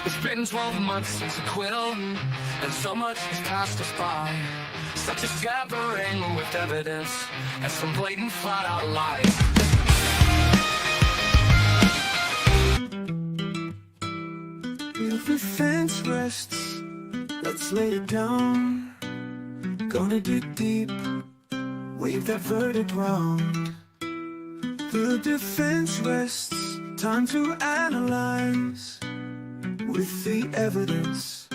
It's been 12 months since acquittal, and so much has passed us by. Such a tampering with evidence, and some blatant flat-out lies. If the fence rests, let's lay it down. Gonna dig deep, wave that verdict round. The defense rests, time to analyze. With the evidence,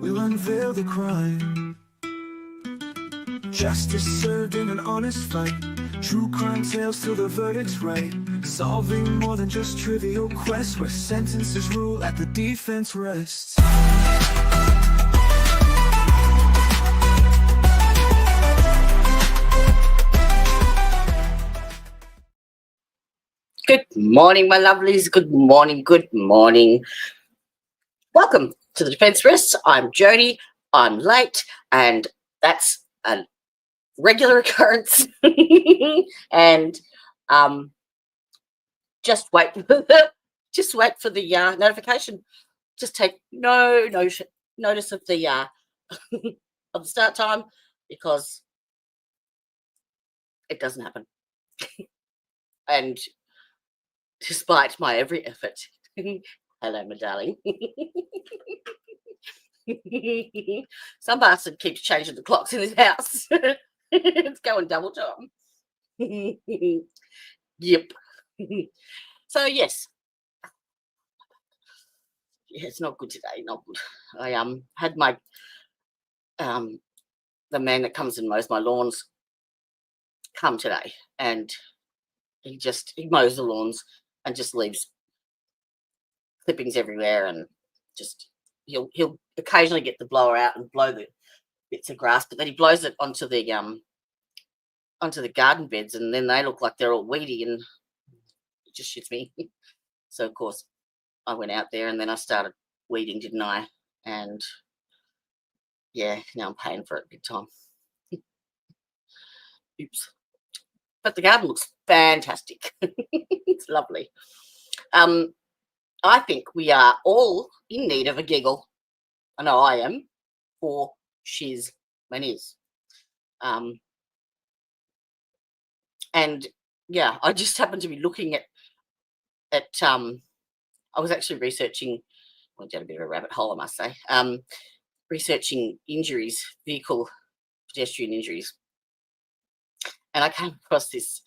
we'll unveil the crime. Justice served in an honest fight. True crime tales till the verdict's right. Solving more than just trivial quests, where sentences rule at the defense rests. Good morning, my lovelies. Good morning. Good morning. Welcome to the Defence Rests. I'm Jody. I'm late, and that's a regular occurrence. And just wait. Just wait for the notification. Just take no notice of the of the start time, because it doesn't happen. And despite my every effort. Hello, my darling. Some bastard keeps changing the clocks in his house. It's going double time. Yep. So yes. Yeah, it's not good today, not good. I had my the man that comes and mows my lawns come today, and he mows the lawns and just leaves clippings everywhere, and just he'll occasionally get the blower out and blow the bits of grass, but then he blows it onto the garden beds, and then they look like they're all weedy, and it just shits me. So of course I went out there and then I started weeding, didn't I? And yeah, now I'm paying for it big time. Oops. But the garden looks fantastic. It's lovely. I think we are all in need of a giggle. I know I am, for shiz my niz. And yeah, I just happened to be looking at I was actually researching, went down a bit of a rabbit hole, I must say, researching injuries, pedestrian injuries. And I came across this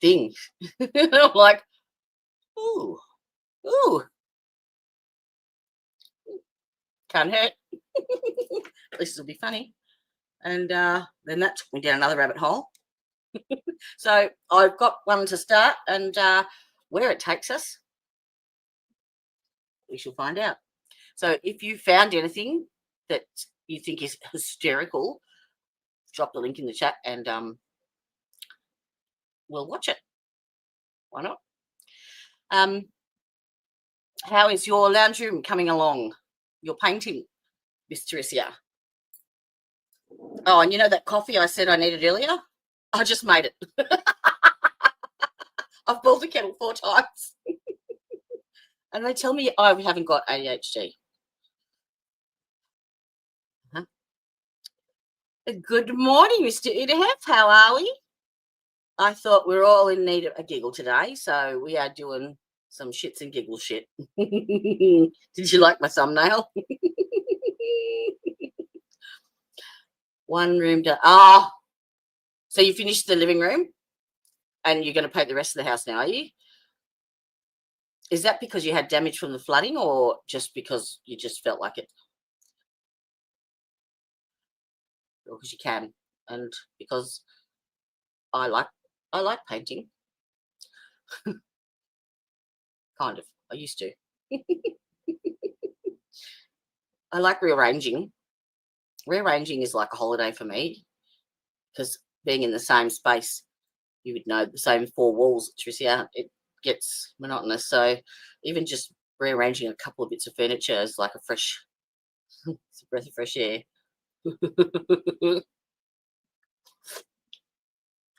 thing. I'm like, ooh, can't hurt. At least it'll be funny. And then that took me down another rabbit hole. So I've got one to start, and where it takes us, we shall find out. So if you found anything that you think is hysterical, drop the link in the chat, and we'll watch it. Why not? How is your lounge room coming along? Your painting, Miss Teresia? Oh, and you know that coffee I said I needed earlier? I just made it. I've boiled the kettle 4 times. And they tell me I haven't got ADHD. Good morning, Mr. Udahef. How are we? I thought we're all in need of a giggle today, so we are doing some shits and giggle shit. Did you like my thumbnail? One room to so you finished the living room and you're going to paint the rest of the house now, are you? Is that because you had damage from the flooding, or just because you just felt like it? Or because you can, and because I like painting. Kind of. I used to. I like rearranging. Rearranging is like a holiday for me, because being in the same space, you would know, the same 4 walls, Tricia, it gets monotonous. So even just rearranging a couple of bits of furniture is like a fresh, it's a breath of fresh air.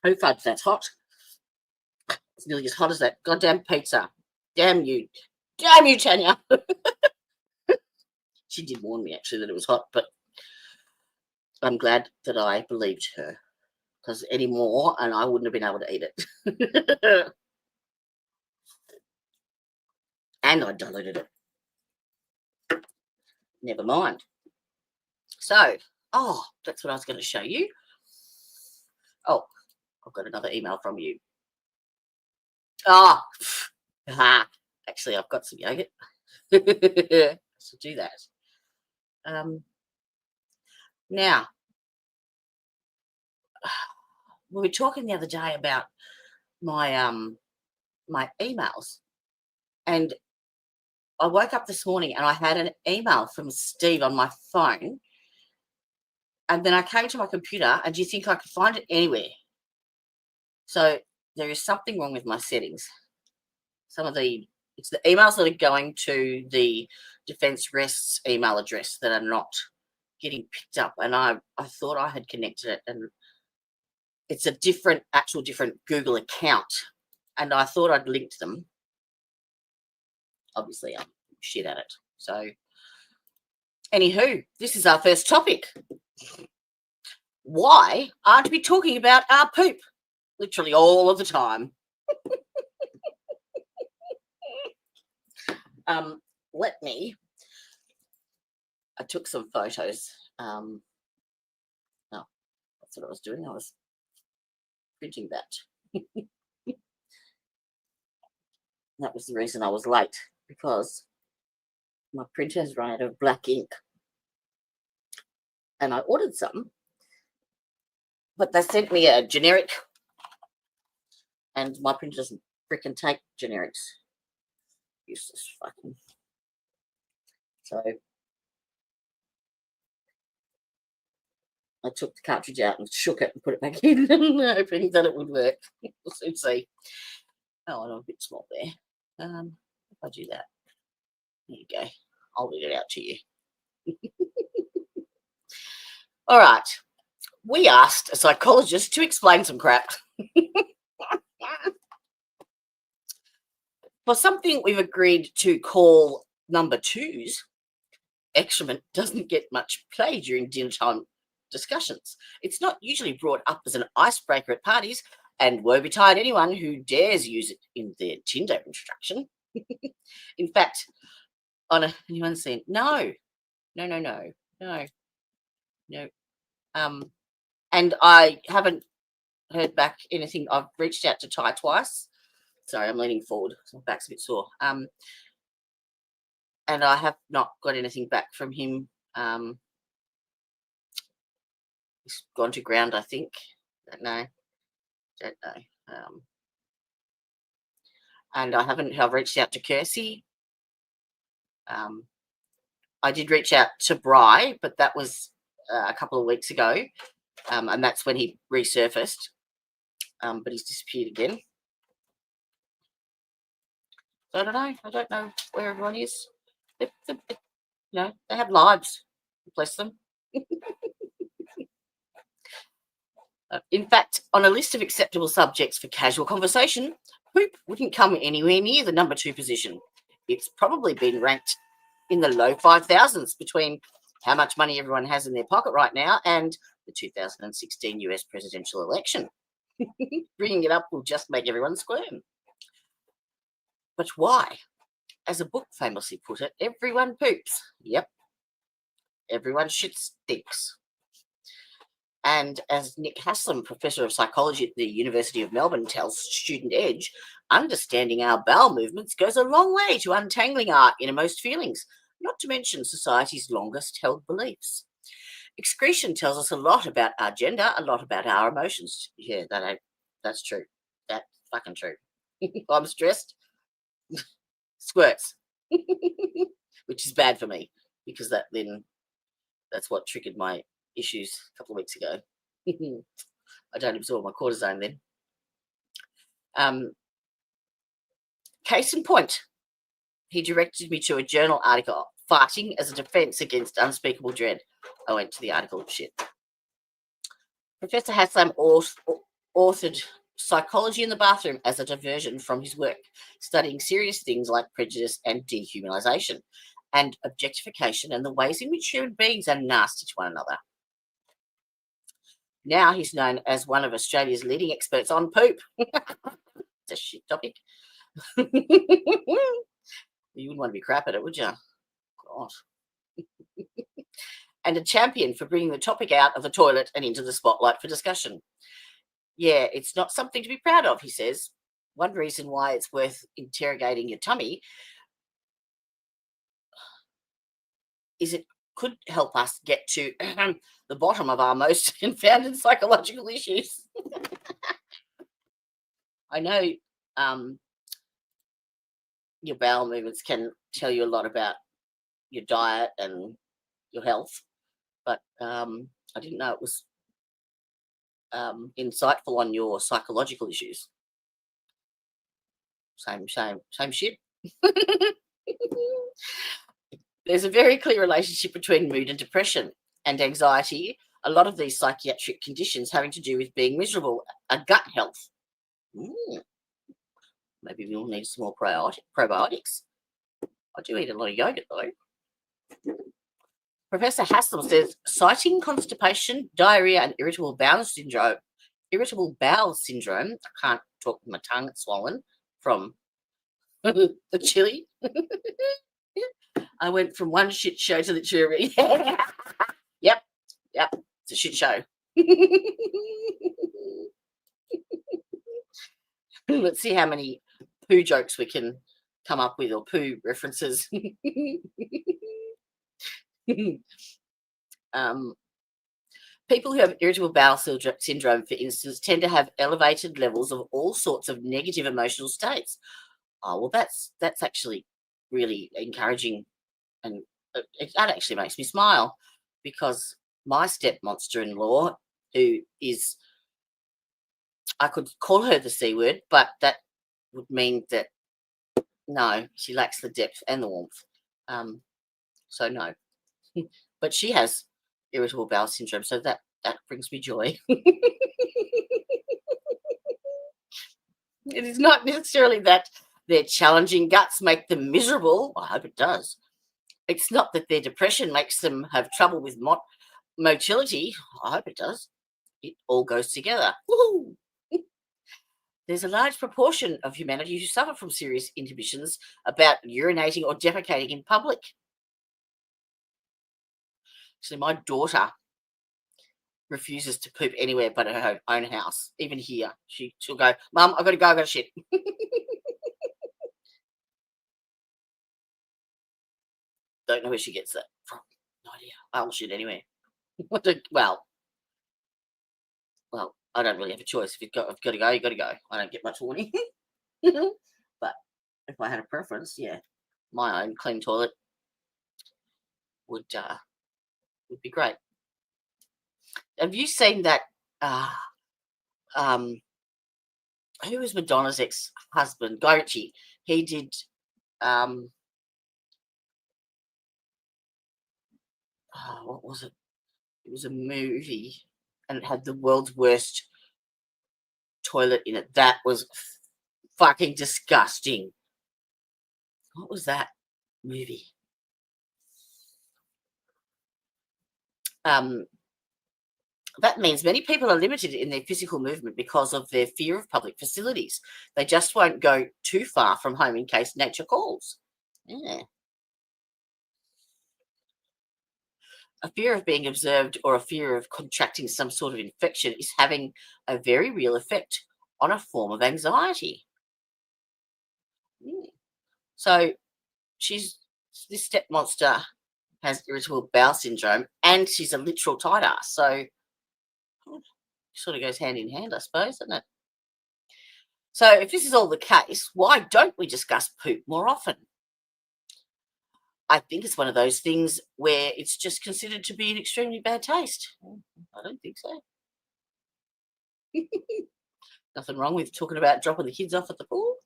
Oh, fudge, that's hot. It's nearly as hot as that goddamn pizza. Damn you, Tanya. She did warn me, actually, that it was hot, but I'm glad that I believed her, because anymore, and I wouldn't have been able to eat it. And I diluted it. Never mind. So, that's what I was going to show you. Oh, I've got another email from you. Actually, I've got some yogurt. I should do that. Now, we were talking the other day about my my emails, and I woke up this morning and I had an email from Steve on my phone, and then I came to my computer, and do you think I could find it anywhere? So there is something wrong with my settings. It's the emails that are going to the Defence Rests email address that are not getting picked up, and I thought I had connected it, and it's a different Google account, and I thought I'd linked them. Obviously, I'm shit at it. So, anywho, this is our first topic. Why aren't we talking about our poop? Literally all of the time. I took some photos. That's what I was doing. I was printing that. That was the reason I was late, because my printer has run out of black ink. And I ordered some, but they sent me a generic, and my printer doesn't frickin' take generics. Useless fucking. So I took the cartridge out and shook it and put it back in, hoping that it would work. We'll soon see. Oh, I'm a bit small there. If I do that, there you go. I'll read it out to you. All right. We asked a psychologist to explain some crap. For something we've agreed to call number twos, excrement doesn't get much play during dinner time discussions. It's not usually brought up as an icebreaker at parties, and woe betide anyone who dares use it in their Tinder introduction. In fact, anyone saying no. And I haven't heard back anything. I've reached out to Ty twice. Sorry, I'm leaning forward. My back's a bit sore. And I have not got anything back from him. He's gone to ground, I think. Don't know. And I've reached out to Kirsty. I did reach out to Bri, but that was a couple of weeks ago. And that's when he resurfaced. But he's disappeared again. So I don't know where everyone is. They have lives. Bless them. In fact, on a list of acceptable subjects for casual conversation, poop wouldn't come anywhere near the number 2 position. It's probably been ranked in the low 5,000s between how much money everyone has in their pocket right now and the 2016 US presidential election. Bringing it up will just make everyone squirm. But why? As a book famously put it, everyone poops. Yep. Everyone shit stinks. And as Nick Haslam, Professor of Psychology at the University of Melbourne, tells Student Edge, understanding our bowel movements goes a long way to untangling our innermost feelings, not to mention society's longest held beliefs. Excretion tells us a lot about our gender, a lot about our emotions. Yeah, that's true. That's fucking true. I'm stressed. Squirts. Which is bad for me, because that's what triggered my issues a couple of weeks ago. I don't absorb my cortisone then. Case in point, he directed me to a journal article, Farting as a Defense Against Unspeakable Dread. I went to the article. Shit. Professor Haslam authored Psychology in the Bathroom as a diversion from his work, studying serious things like prejudice and dehumanization. and objectification and the ways in which human beings are nasty to one another. Now he's known as one of Australia's leading experts on poop. It's a shit topic. You wouldn't want to be crap at it, would you? God. And a champion for bringing the topic out of the toilet and into the spotlight for discussion. Yeah, it's not something to be proud of, he says. One reason why it's worth interrogating your tummy is it could help us get to the bottom of our most confounded psychological issues. I know your bowel movements can tell you a lot about your diet and your health, but I didn't know it was insightful on your psychological issues. Same shit. There's a very clear relationship between mood and depression and anxiety. A lot of these psychiatric conditions having to do with being miserable, gut health. Maybe we'll need some more probiotics. I do eat a lot of yogurt though. Professor Hassel says, citing constipation, diarrhea, and irritable bowel syndrome. Irritable bowel syndrome. I can't talk with my tongue; it's swollen from the chili. I went from one shit show to the jury. Yep, it's a shit show. Let's see how many poo jokes we can come up with, or poo references. People who have irritable bowel syndrome, for instance, tend to have elevated levels of all sorts of negative emotional states. Oh, well, that's actually really encouraging, and that actually makes me smile, because my step monster-in-law, who is, I could call her the C word, but that would mean that no, she lacks the depth and the warmth. So no. But she has irritable bowel syndrome, so that brings me joy. It is not necessarily that their challenging guts make them miserable. I hope it does. It's not that their depression makes them have trouble with motility. I hope it does. It all goes together. Woo-hoo! There's a large proportion of humanity who suffer from serious inhibitions about urinating or defecating in public. Actually, my daughter refuses to poop anywhere but at her own house. Even here, she'll go, "Mum, I've got to go, I've got to shit." Don't know where she gets that from. No idea. I'll shit anywhere. Well, I don't really have a choice. If I've got to go, you've got to go. I don't get much warning. But if I had a preference, yeah, my own clean toilet would be great. Have you seen that? Who was Madonna's ex-husband? Guy Ritchie. He did. What was it? It was a movie, and it had the world's worst toilet in it. That was fucking disgusting. What was that movie? That means many people are limited in their physical movement because of their fear of public facilities. They just won't go too far from home in case nature calls. Yeah. A fear of being observed or a fear of contracting some sort of infection is having a very real effect on a form of anxiety. So this step monster has irritable bowel syndrome, and she's a literal tight ass. So sort of goes hand in hand, I suppose, doesn't it? So if this is all the case, why don't we discuss poop more often? I think it's one of those things where it's just considered to be an extremely bad taste. I don't think so. Nothing wrong with talking about dropping the kids off at the pool.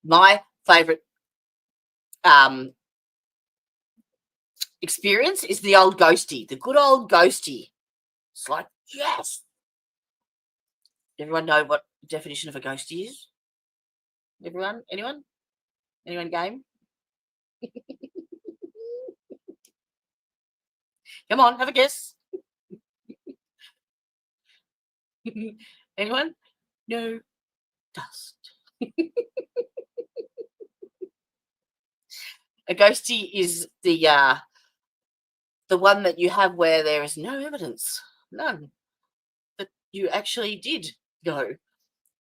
My favourite experience is the old ghosty, the good old ghosty. It's like, yes. Everyone know what the definition of a ghosty is? Everyone? Anyone game? Come on, have a guess. Anyone? No. Dust. A ghostie is the one that you have where there is no evidence, none, that you actually did go,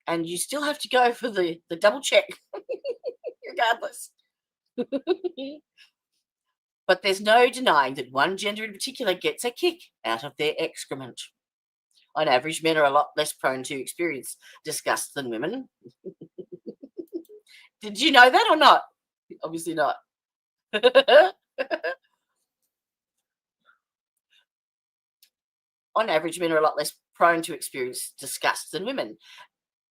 and you still have to go for the double check, regardless. But there's no denying that one gender in particular gets a kick out of their excrement. On average, men are a lot less prone to experience disgust than women. Did you know that or not? Obviously not. On average, men are a lot less prone to experience disgust than women.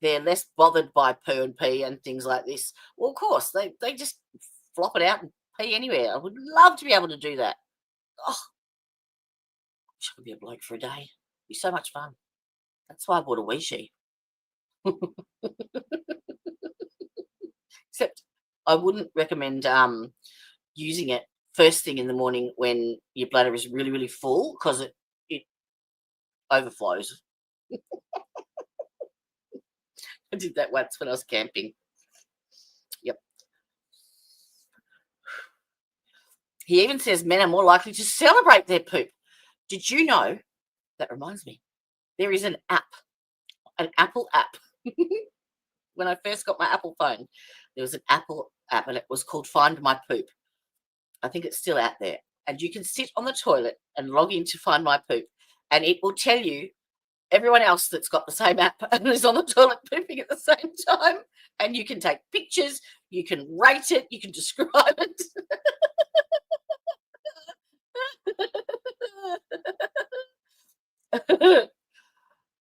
They're less bothered by poo and pee and things like this. Well, of course, they just flop it out and pee anywhere. I would love to be able to do that. Oh, I wish I could be a bloke for a day. It'd be so much fun. That's why I bought a Wishy. Except I wouldn't recommend using it first thing in the morning when your bladder is really, really full, because it overflows. I did that once when I was camping. Yep. He even says men are more likely to celebrate their poop. Did you know? That reminds me. There is an app, an Apple app. When I first got my Apple phone, there was an Apple app, and it was called Find My Poop. I think it's still out there. And you can sit on the toilet and log in to Find My Poop, and it will tell you everyone else that's got the same app and is on the toilet pooping at the same time. And you can take pictures, you can rate it, you can describe it.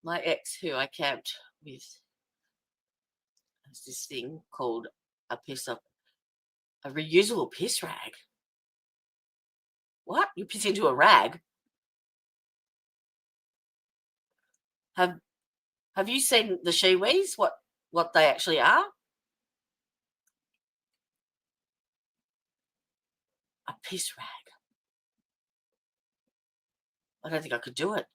My ex, who I camped with, has this thing called a reusable piss rag. What? You piss into a rag? Have you seen the Shewees? What they actually are? A piss rag. I don't think I could do it.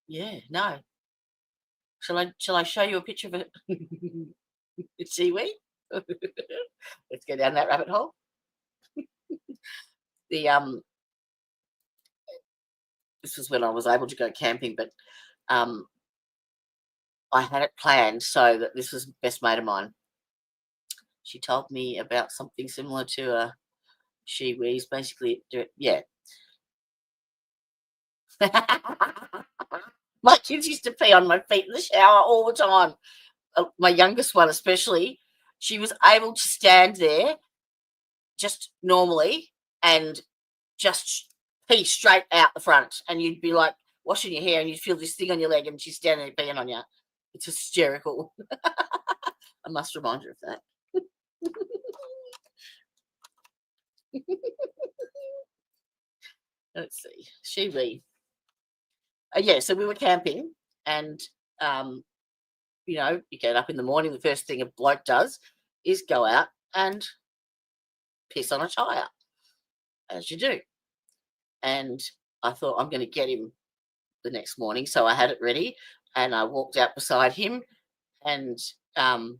Yeah, no. Shall I show you a picture of it? Seaweed? Let's go down that rabbit hole. This was when I was able to go camping, but I had it planned so that this was the best mate of mine. She told me about something similar to a Shewees, basically. Yeah. My kids used to pee on my feet in the shower all the time. My youngest one especially, she was able to stand there just normally and just pee straight out the front, and you'd be like washing your hair and you'd feel this thing on your leg and she's standing there peeing on you. It's hysterical. I must remind her of that. Let's see. Sheweed. Yeah, so we were camping, and you get up in the morning, the first thing a bloke does is go out and piss on a tire, as you do. And I thought, I'm going to get him the next morning, so I had it ready, and I walked out beside him and had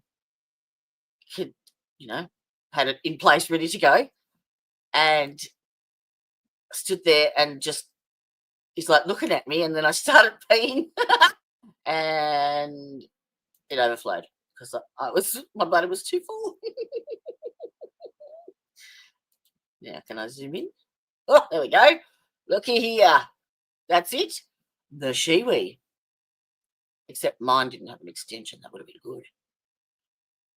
it in place ready to go, and stood there and just, he's like looking at me, and then I started peeing and it overflowed because my bladder was too full. Now, can I zoom in? Oh, there we go. Looky here. That's it. The Sheweed. Except mine didn't have an extension. That would have been good.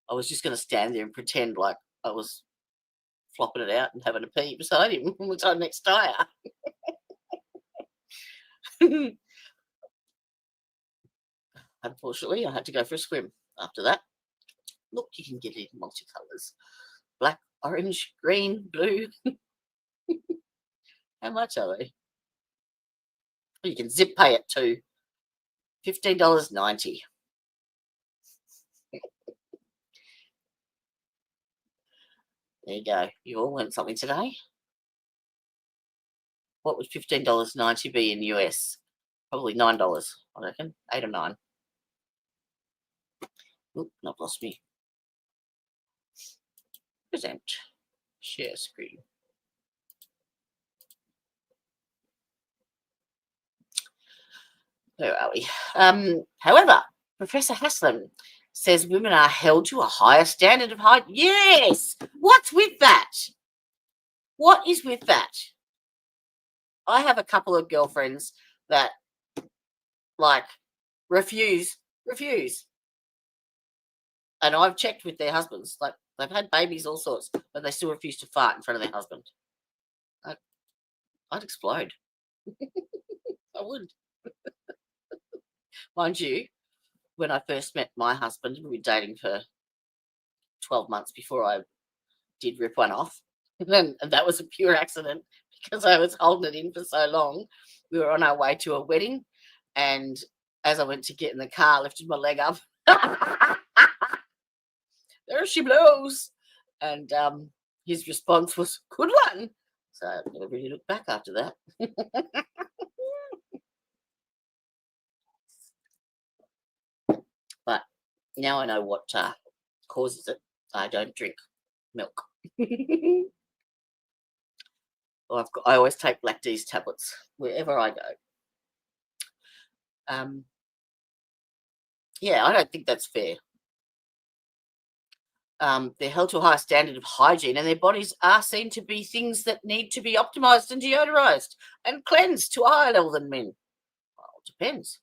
I was just going to stand there and pretend like I was flopping it out and having a pee beside him on the next tire. Unfortunately, I had to go for a swim after that. Look, you can get it in multicolours. Black, orange, green, blue. How much are they? You can zip pay it too. $15.90. There you go. You all learned something today. What would $15.90 be in US? Probably $9, I reckon. 8 or 9. Oop, I've lost me. Present. Share screen. Where are we? However, Professor Haslam says women are held to a higher standard of height. Yes! What's with that? What is with that? I have a couple of girlfriends that, like, refuse. And I've checked with their husbands. Like, they've had babies, all sorts, but they still refuse to fart in front of their husband. I'd explode. I would. Mind you, when I first met my husband, we were dating for 12 months before I did rip one off. And that was a pure accident because I was holding it in for so long. We were on our way to a wedding, and as I went to get in the car, I lifted my leg up. There she blows. And his response was, good one. So I never really looked back after that. But now I know what causes it. I don't drink milk. Well, I always take Black D's tablets wherever I go. Yeah, I don't think that's fair. They're held to a higher standard of hygiene, and their bodies are seen to be things that need to be optimized and deodorized and cleansed to a higher level than men. Well, it depends.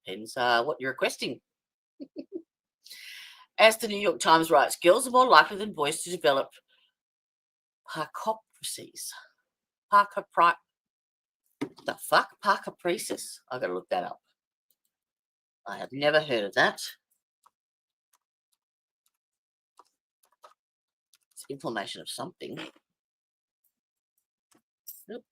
Depends what you're requesting. As the New York Times writes, girls are more likely than boys to develop parcopresis. The fuck? Parcopresis. I've got to look that up. I have never heard of that. It's inflammation of something. Nope.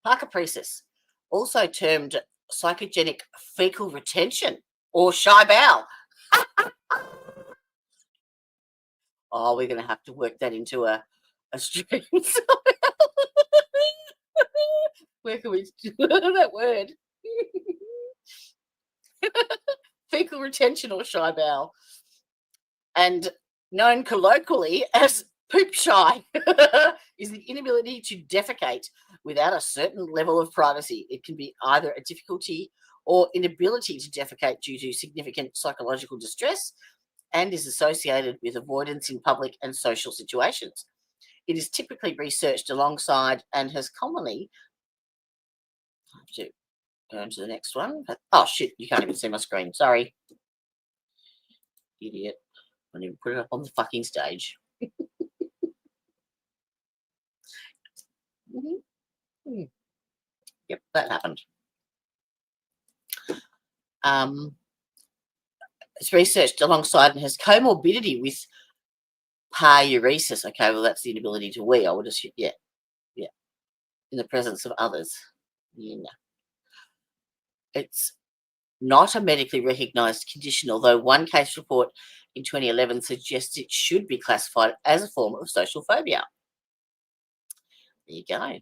Parcopresis, also termed psychogenic fecal retention or shy bowel. Oh, we're going to have to work that into a stream. Where can we do that word? Fecal retention or shy bowel. And known colloquially as poop shy is the inability to defecate without a certain level of privacy. It can be either a difficulty or inability to defecate due to significant psychological distress and is associated with avoidance in public and social situations. It is typically researched alongside and has commonly... I have to go into the next one. Oh, shit, you can't even see my screen. Sorry. Idiot. I didn't even put it up on the fucking stage. Yep, that happened. It's researched alongside and has comorbidity with paruresis. Okay, well, that's the inability to wee. I would assume, yeah, in the presence of others. Yeah. It's not a medically recognised condition, although one case report in 2011 suggests it should be classified as a form of social phobia. There you go.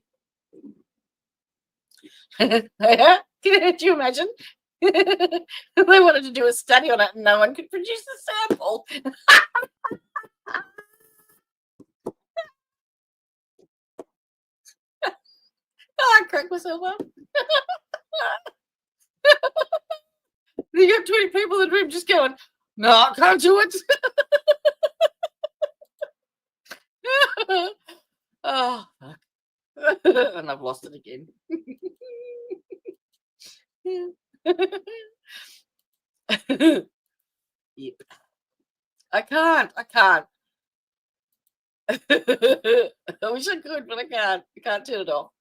Can you imagine? They wanted to do a study on it and no one could produce a sample. I cracked myself up. You got 20 people in the room just going, no, I can't do it. Oh, fuck. And I've lost it again. Yep. I can't. I wish I could, but I can't. I can't turn it off.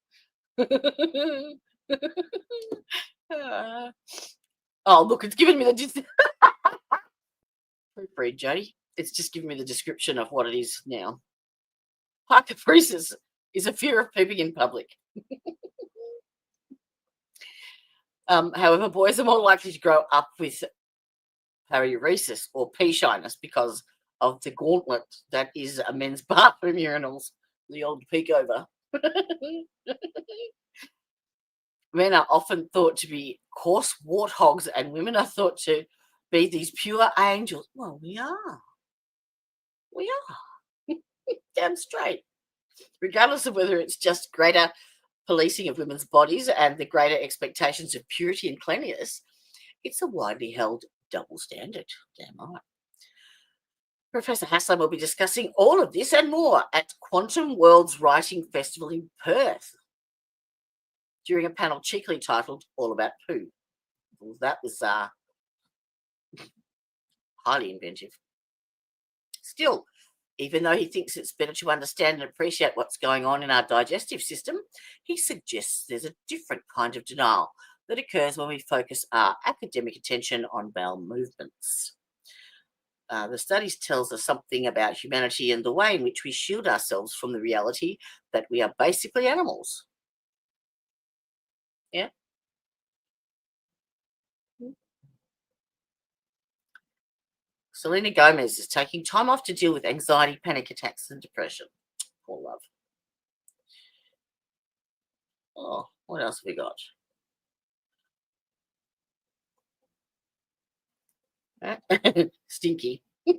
Oh, look, it's giving me the... Free, Jody. It's just giving me the description of what it is now. Hyperpresis is a fear of pooping in public. However, boys are more likely to grow up with paruresis or pee shyness because of the gauntlet that is a men's bathroom urinals, the old peek over. Men are often thought to be coarse warthogs and women are thought to be these pure angels. Well, we are. We are. Damn straight. Regardless of whether it's just greater policing of women's bodies and the greater expectations of purity and cleanliness, it's a widely held double standard. Damn right. Professor Haslam will be discussing all of this and more at Quantum World's Writing Festival in Perth during a panel cheekily titled All About Poo. Well, that was highly inventive. Still, even though he thinks it's better to understand and appreciate what's going on in our digestive system, he suggests there's a different kind of denial that occurs when we focus our academic attention on bowel movements. The studies tells us something about humanity and the way in which we shield ourselves from the reality that we are basically animals. Yeah. Selena Gomez is taking time off to deal with anxiety, panic attacks, and depression. Poor love. Oh, what else have we got? Stinky. I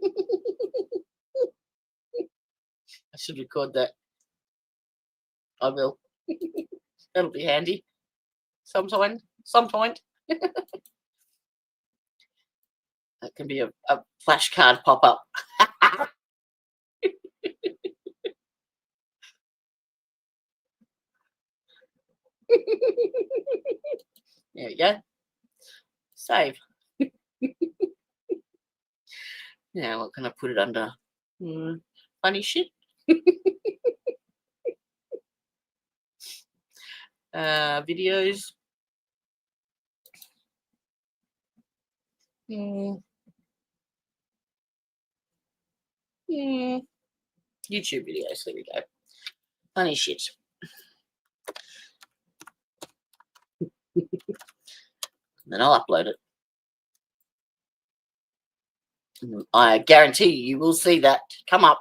should record that. I will. That'll be handy. Some point. That can be a flashcard pop-up. There we go. Save. Now, what can I put it under? Funny shit. Videos. YouTube videos. There we go. Funny shit. Then I'll upload it. I guarantee you will see that come up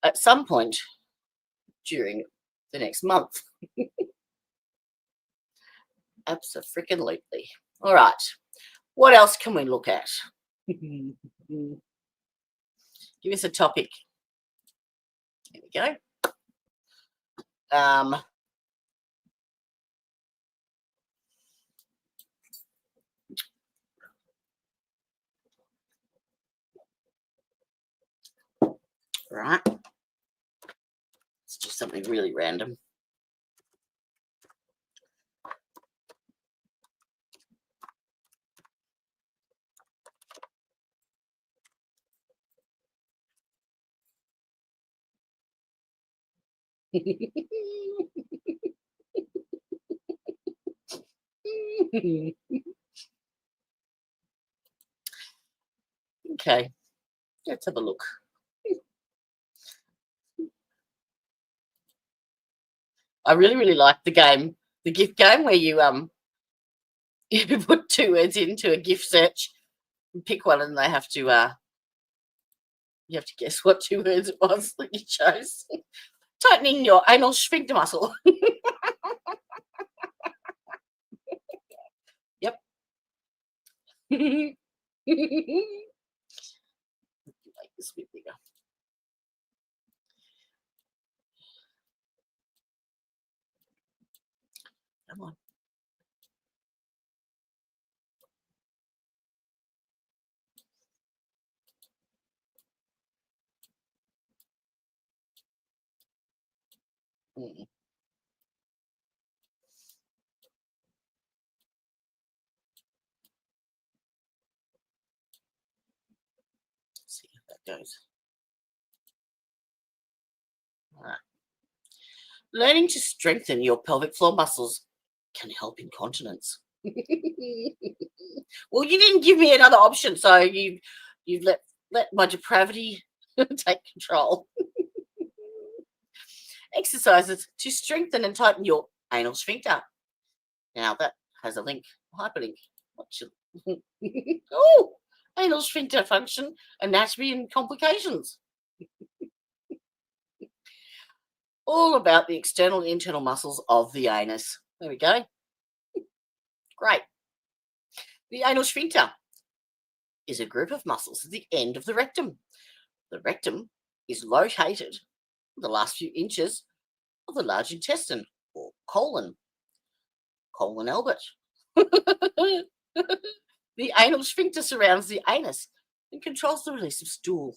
at some point during the next month. Abso-freaking-lutely. All right. What else can we look at? Give us a topic. There we go. Right. It's just something really random. Okay, let's have a look. I really like the game, the gift game, where you you put 2 words into a gift search, and pick one, and they have to you have to guess what 2 words it was that you chose. Tightening your anal sphincter muscle. Yep. Make this a bit bigger. Come on. See how that goes. All right. Learning to strengthen your pelvic floor muscles can help incontinence. Well, you didn't give me another option, so you've let my depravity take control. exercises to strengthen and tighten your anal sphincter. Now that has a link, hyperlink. Oh, anal sphincter function, anatomy and complications. All about the external and internal muscles of the anus. There we go. Great. The anal sphincter is a group of muscles at the end of the rectum. The rectum is located in the last few inches of the large intestine, or colon Albert. The anal sphincter surrounds the anus and controls the release of stool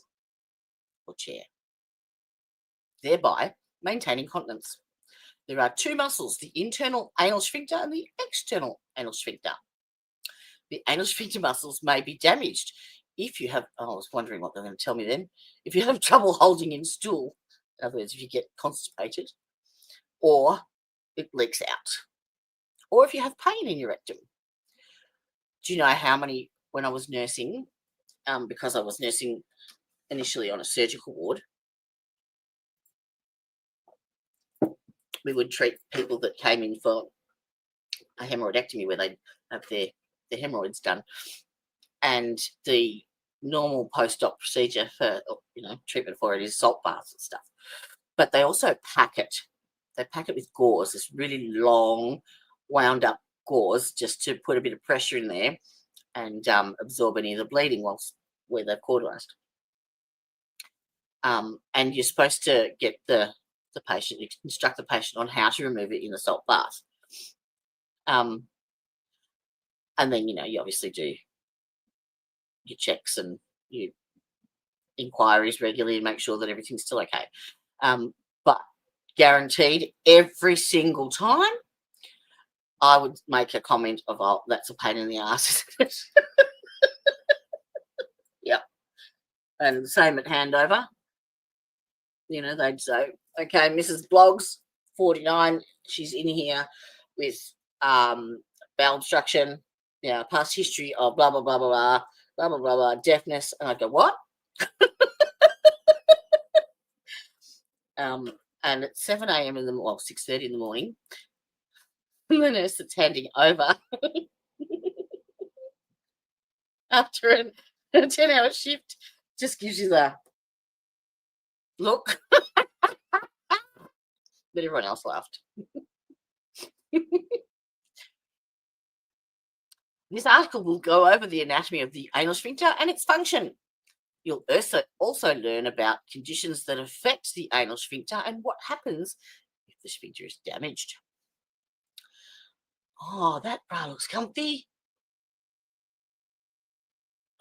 or chair, thereby maintaining continence. There are two muscles, the internal anal sphincter and the external anal sphincter. The anal sphincter muscles may be damaged if you have, I was wondering what they're going to tell me then, if you have trouble holding in stool, in other words, if you get constipated, or it leaks out, or if you have pain in your rectum. Do you know how many, when I was nursing, because I was nursing initially on a surgical ward, we would treat people that came in for a hemorrhoidectomy where they'd have their hemorrhoids done, and the normal post-op procedure for treatment for it is salt baths and stuff, but they also pack it with gauze, this really long wound up gauze, just to put a bit of pressure in there and absorb any of the bleeding where they've cauterized. And you're supposed to get the patient, you instruct the patient on how to remove it in the salt bath. And then, you obviously do your checks and your inquiries regularly and make sure that everything's still okay. But guaranteed, every single time, I would make a comment of, oh, that's a pain in the ass. Yep. And same at handover. They'd say, okay, Mrs. Bloggs, 49, she's in here with bowel obstruction, past history of blah, blah, blah, blah, blah, blah, blah, blah, blah, deafness. And I'd go, what? And at 7 a.m. 6:30 in the morning, the nurse that's handing over after a 10-hour shift just gives you the look. But everyone else laughed. This article will go over the anatomy of the anal sphincter and its function. You'll also learn about conditions that affect the anal sphincter and what happens if the sphincter is damaged. Oh, that bra looks comfy.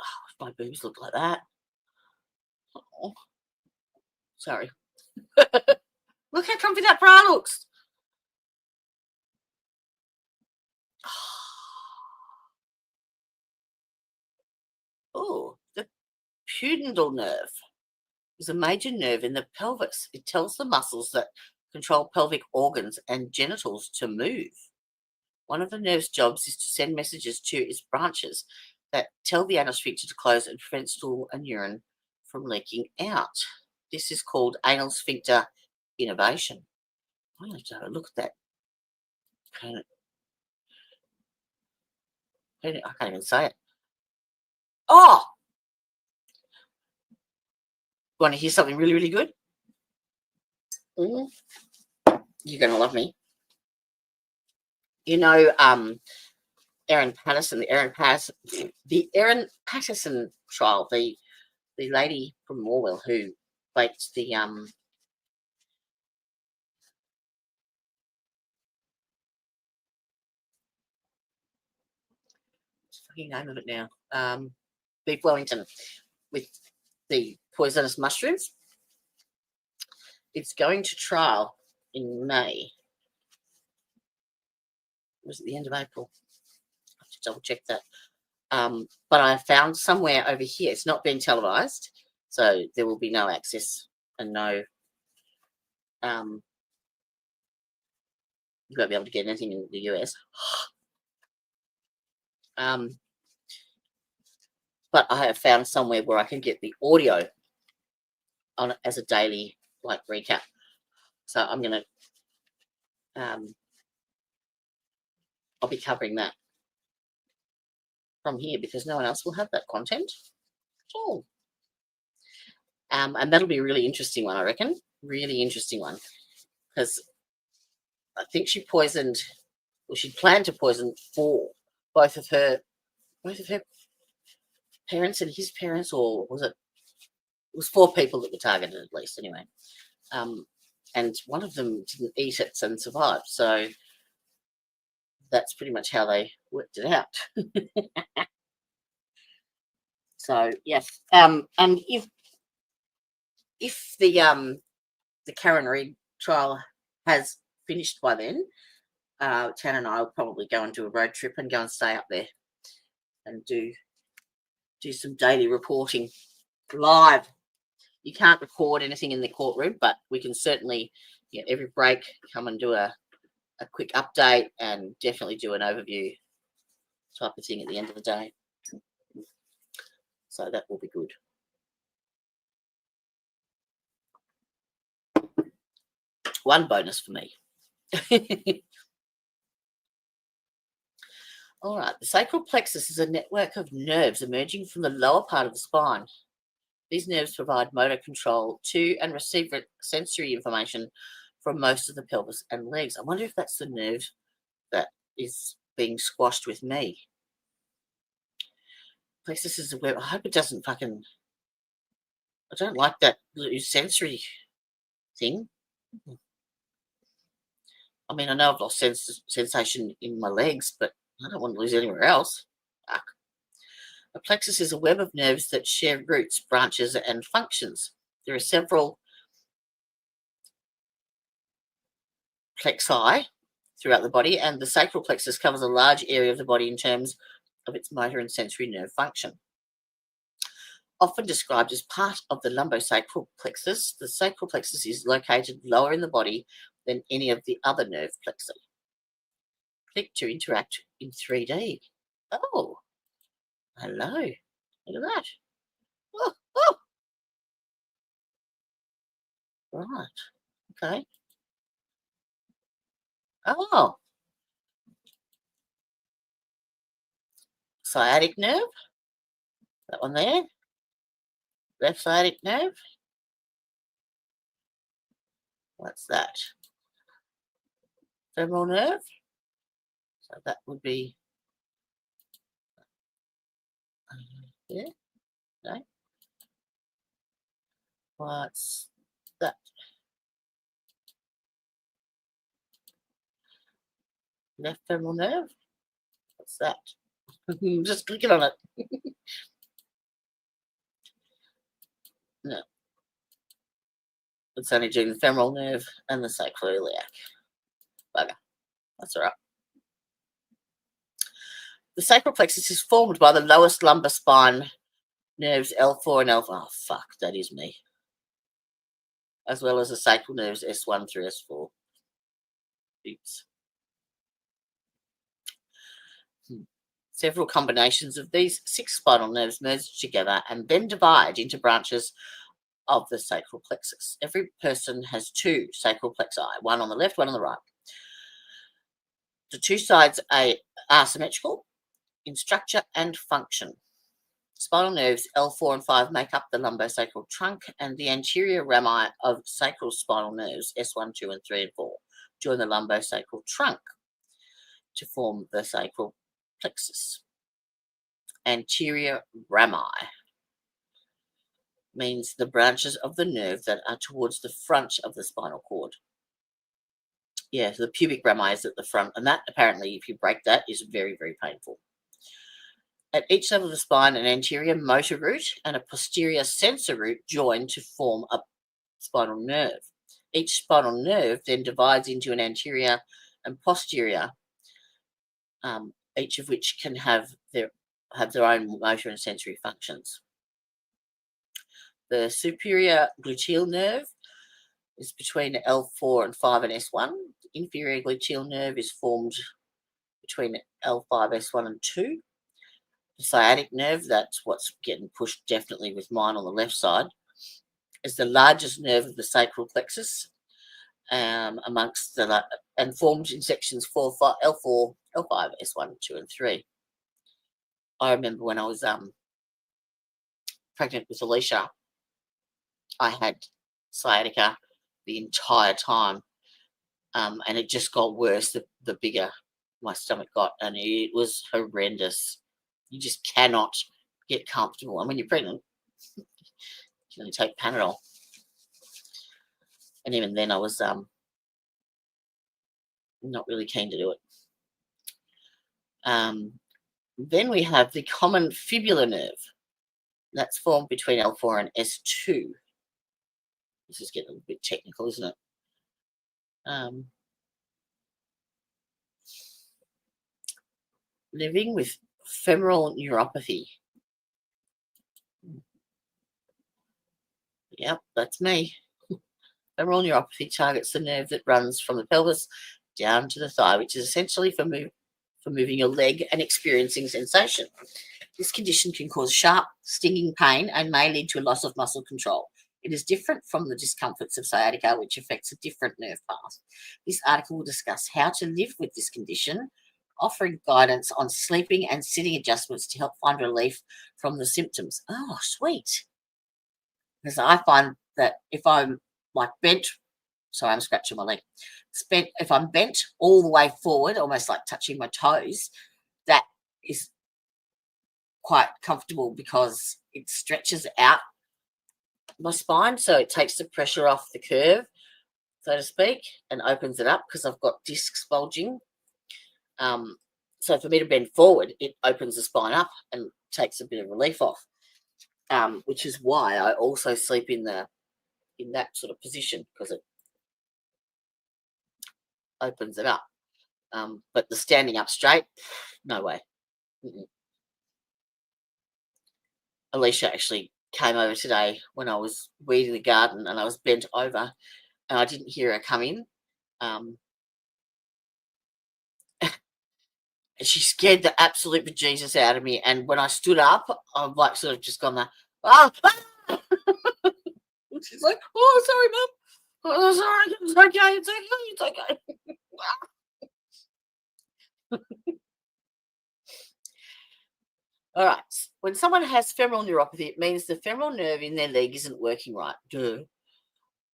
Oh, if my boobs look like that. Oh, sorry. Look how comfy that bra looks. Oh, the pudendal nerve is a major nerve in the pelvis. It tells the muscles that control pelvic organs and genitals to move. One of the nerve's jobs is to send messages to its branches that tell the anal sphincter to close and prevent stool and urine from leaking out. This is called anal sphincter innervation. I'm going to have a look at that. I can't even say it. Oh! Want to hear something really, really good? You're going to love me. Erin Patterson, the Erin Patterson trial, the lady from Morwell who baked the what's the fucking name of it now? Beef Wellington with the poisonous mushrooms. It's going to trial in May. Was it the end of April? I have to double check that. But I found somewhere over here, it's not being televised, so there will be no access and no, you won't be able to get anything in the US. But I have found somewhere where I can get the audio on it as a daily recap. So I'm going to, I'll be covering that from here because no one else will have that content at all. And that'll be a really interesting one, I reckon. Really interesting one. Because I think she poisoned, or she planned to poison both of her parents and his parents, or was it? It was 4 people that were targeted at least, anyway. And one of them didn't eat it and survived. So that's pretty much how they worked it out. So yes, and if the Karen Reid trial has finished by then, Tan and I will probably go and do a road trip and go and stay up there and do some daily reporting live. You can't record anything in the courtroom, but we can certainly, every break come and do a quick update and definitely do an overview type of thing at the end of the day. So that will be good. One bonus for me. All right, the sacral plexus is a network of nerves emerging from the lower part of the spine. These nerves provide motor control to and receive sensory information from most of the pelvis and legs. I wonder if that's the nerve that is being squashed with me. Plexus is a web. I hope it doesn't fucking... I don't like that sensory thing. I mean, I know I've lost sensation in my legs, but I don't want to lose anywhere else. Fuck. A plexus is a web of nerves that share roots, branches, and functions. There are several plexi throughout the body, and the sacral plexus covers a large area of the body in terms of its motor and sensory nerve function. Often described as part of the lumbosacral plexus, the sacral plexus is located lower in the body than any of the other nerve plexi. Click to interact in 3D. Oh, hello. Look at that. Oh. Right. Okay. Oh. Sciatic nerve. That one there. Left sciatic nerve. What's that? Femoral nerve. So that would be yeah. No. What's that? Left femoral nerve. What's that? I'm just clicking on it. No. It's only doing the femoral nerve and the sacroiliac. Bugger. That's all right. The sacral plexus is formed by the lowest lumbar spine nerves L4 and L5. Oh, fuck, that is me. As well as the sacral nerves S1 through S4. Oops. Several combinations of these 6 spinal nerves merge together and then divide into branches of the sacral plexus. Every person has 2 sacral plexi, one on the left, one on the right. The 2 sides are symmetrical in structure and function. Spinal nerves L4 and 5 make up the lumbosacral trunk, and the anterior rami of sacral spinal nerves S1, 2, and 3, and 4 join the lumbosacral trunk to form the sacral plexus. Anterior rami means the branches of the nerve that are towards the front of the spinal cord. Yeah, so the pubic rami is at the front, and that apparently, if you break that, is very, very painful. At each level of the spine, an anterior motor root and a posterior sensor root join to form a spinal nerve. Each spinal nerve then divides into an anterior and posterior, each of which can have their own motor and sensory functions. The superior gluteal nerve is between L4 and 5 and S1. The inferior gluteal nerve is formed between L5, S1 and 2. The sciatic nerve, that's what's getting pushed definitely with mine on the left side, is the largest nerve of the sacral plexus amongst the and formed in sections L4, L5, S1, 2, and 3. I remember when I was pregnant with Alicia, I had sciatica the entire time, and it just got worse the bigger my stomach got, and it was horrendous. You just cannot get comfortable, and when you're pregnant, you can only take Panadol, and even then I was not really keen to do it. Then we have the common fibular nerve. That's formed between L4 and S2. This is getting a bit technical, isn't it? Living with femoral neuropathy. Yep, that's me. Femoral neuropathy targets the nerve that runs from the pelvis down to the thigh, which is essentially for moving your leg and experiencing sensation. This condition can cause sharp, stinging pain and may lead to a loss of muscle control. It is different from the discomforts of sciatica, which affects a different nerve path. This article will discuss how to live with this condition, offering guidance on sleeping and sitting adjustments to help find relief from the symptoms. Oh, sweet. Because I find that if I'm like bent, sorry, I'm scratching my leg. If I'm bent all the way forward, almost like touching my toes, that is quite comfortable because it stretches out my spine, so it takes the pressure off the curve, so to speak, and opens it up because I've got discs bulging. So for me to bend forward, it opens the spine up and takes a bit of relief off, which is why I also sleep in that sort of position, because it opens it up. But the standing up straight, no way. Alicia actually came over today when I was weeding the garden, and I was bent over, and I didn't hear her come in. And she scared the absolute bejesus out of me. And when I stood up, I've like sort of just gone there. Ah! She's like, "Oh, sorry, Mum. Oh, sorry. It's okay. It's okay. It's okay." All right. When someone has femoral neuropathy, it means the femoral nerve in their leg isn't working right. Duh.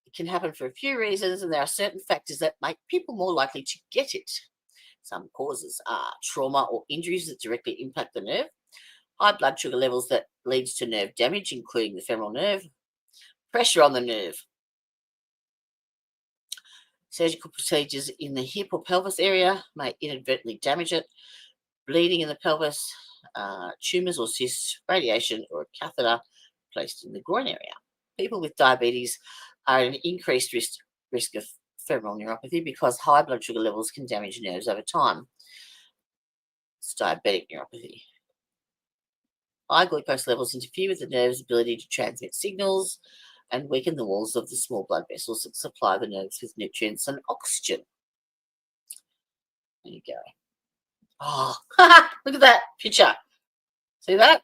It can happen for a few reasons, and there are certain factors that make people more likely to get it. Some causes are trauma or injuries that directly impact the nerve, high blood sugar levels that leads to nerve damage, including the femoral nerve, pressure on the nerve, surgical procedures in the hip or pelvis area may inadvertently damage it, bleeding in the pelvis, tumours or cysts, radiation, or a catheter placed in the groin area. People with diabetes are at an increased risk of femoral neuropathy because high blood sugar levels can damage nerves over time. It's diabetic neuropathy. High glucose levels interfere with the nerve's ability to transmit signals and weaken the walls of the small blood vessels that supply the nerves with nutrients and oxygen. There you go. Oh, look at that picture. See that?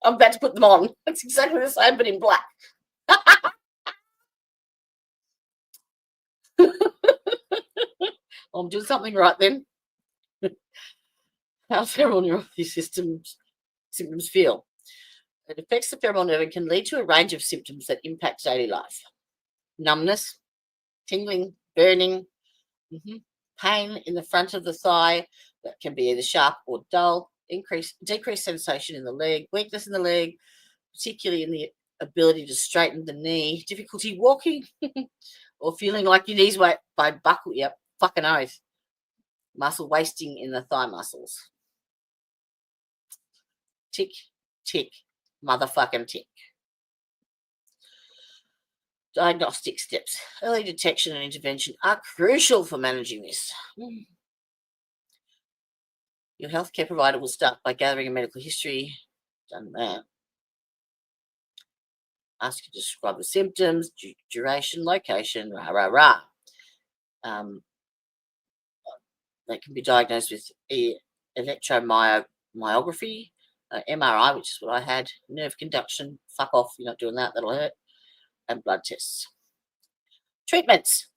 I'm about to put them on. It's exactly the same, but in black. I'm doing something right then. How femoral neuropathy symptoms feel. It affects the femoral nerve and can lead to a range of symptoms that impact daily life. Numbness, tingling, burning, pain in the front of the thigh that can be either sharp or dull, decreased sensation in the leg, weakness in the leg, particularly in the ability to straighten the knee, difficulty walking, or feeling like your knees might buckle. Yep, fucking oath. Muscle wasting in the thigh muscles. Tick, tick, motherfucking tick. Diagnostic steps. Early detection and intervention are crucial for managing this. Your healthcare provider will start by gathering a medical history. Done that. Ask you to describe the symptoms, duration, location, rah. They can be diagnosed with electromyography, MRI, which is what I had, nerve conduction. Fuck off, you're not doing that, that'll hurt. and blood tests. Treatments.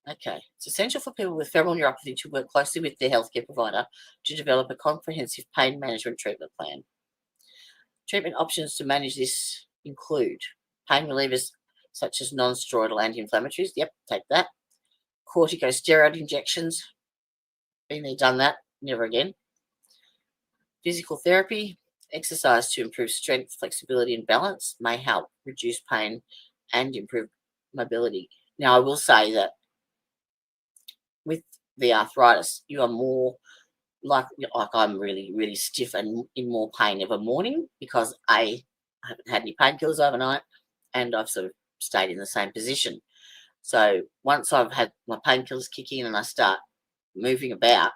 Okay, it's essential for people with femoral neuropathy to work closely with their healthcare provider to develop a comprehensive pain management treatment plan. Treatment options to manage this include pain relievers such as non-steroidal anti-inflammatories. Yep, take that. Corticosteroid injections. Been there, done that. Never again. Physical therapy. Exercise to improve strength, flexibility, and balance may help reduce pain and improve mobility. Now, I will say that with the arthritis, you are more like I'm really, really stiff and in more pain of a morning because I haven't had any painkillers overnight and I've sort of stayed in the same position. So once I've had my painkillers kick in and I start moving about,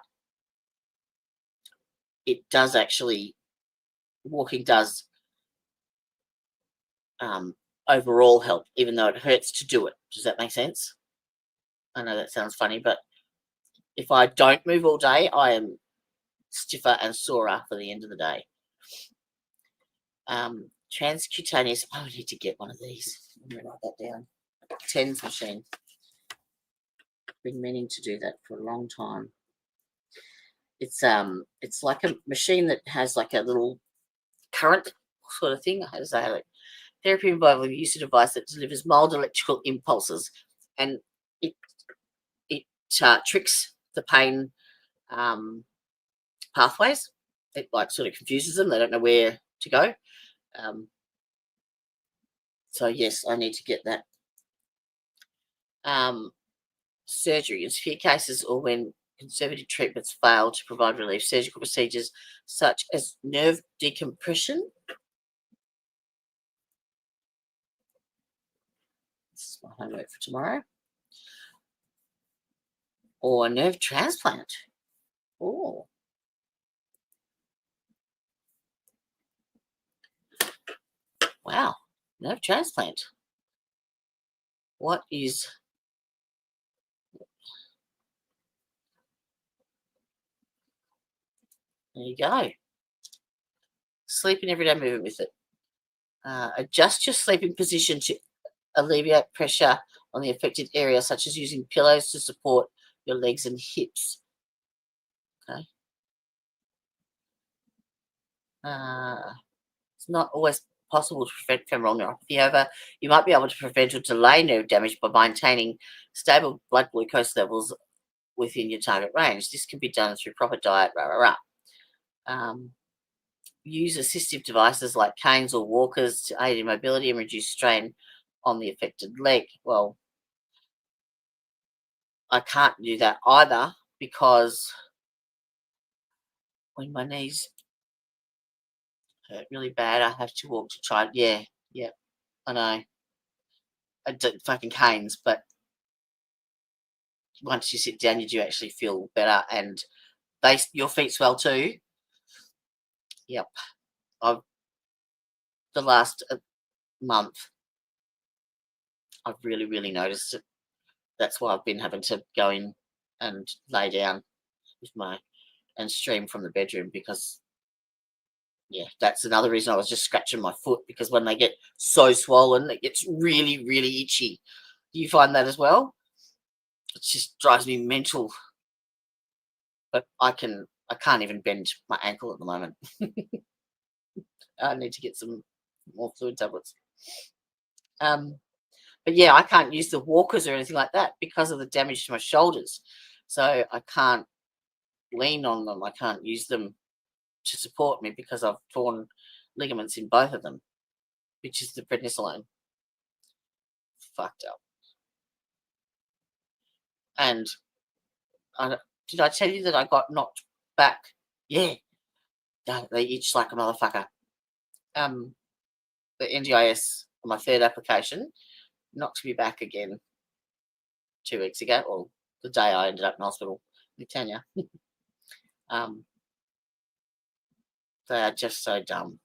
it does actually, walking does overall help, even though it hurts to do it. Does that make sense? I know that sounds funny, but if I don't move all day, I am stiffer and sorer for the end of the day. Transcutaneous, I need to get one of these. Let me write that down. TENS machine. Been meaning to do that for a long time. It's like a machine that has like a little current sort of thing. How does that have it? Therapy involves the use of a device that delivers mild electrical impulses, and it tricks the pain pathways. It like sort of confuses them. They don't know where to go. So yes, I need to get that. Surgery in severe cases or when conservative treatments fail to provide relief. Surgical procedures such as nerve decompression. This is my homework for tomorrow. Or nerve transplant. Oh. Wow. Nerve transplant. What is... There you go. Sleep and everyday movement with it. Adjust your sleeping position to alleviate pressure on the affected area, such as using pillows to support your legs and hips. Okay. It's not always possible to prevent femoral neuropathy. However, you might be able to prevent or delay nerve damage by maintaining stable blood glucose levels within your target range. This can be done through proper diet, use assistive devices like canes or walkers to aid in mobility and reduce strain on the affected leg. Well, I can't do that either because when my knees hurt really bad, I have to walk to try. Yeah, I know. I do fucking canes, but once you sit down, you do actually feel better, and your feet swell too. Yep. The last month, I've really, really noticed it. That's why I've been having to go in and lay down with and stream from the bedroom because, yeah, that's another reason I was just scratching my foot because when they get so swollen, it gets really, really itchy. Do you find that as well? It just drives me mental. But I can't even bend my ankle at the moment. I need to get some more fluid tablets. But yeah, I can't use the walkers or anything like that because of the damage to my shoulders. So I can't lean on them. I can't use them to support me because I've torn ligaments in both of them, which is the prednisolone. Fucked up. And did I tell you that I got knocked back? Yeah. They itch like a motherfucker. The NDIS on my third application knocked me back again 2 weeks ago, or the day I ended up in hospital with Tanya. They are just so dumb.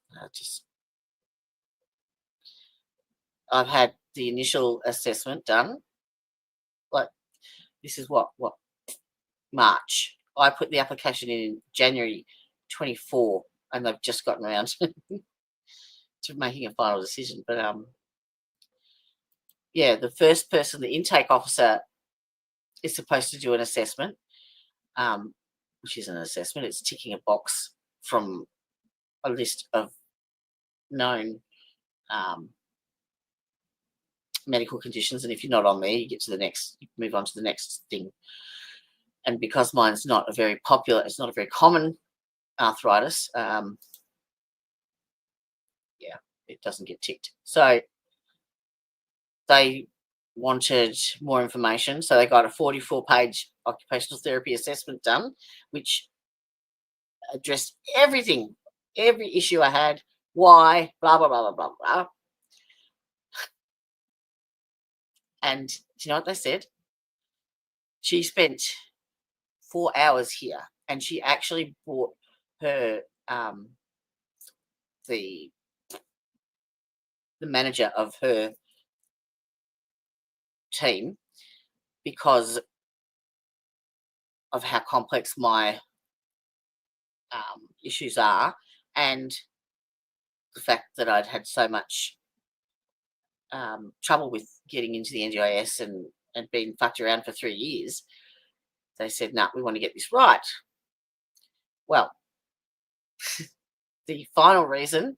I've had the initial assessment done. Like, this is what March. I put the application in January 24, and they've just gotten around. to making a final decision. But yeah, the first person, the intake officer, is supposed to do an assessment, which is an assessment. It's ticking a box from a list of known medical conditions, and if you're not on there, you get to the next, you move on to the next thing. And because mine's not a very popular, it's not a very common arthritis, yeah, it doesn't get ticked. So they wanted more information, so they got a 44-page occupational therapy assessment done, which addressed everything, every issue I had, why, blah, blah, blah, blah, blah, blah. And do you know what they said? She spent 4 hours here, and she actually brought her the manager of her team because of how complex my issues are, and the fact that I'd had so much trouble with getting into the NDIS and been fucked around for 3 years. They said, "No, we want to get this right." Well, the final reason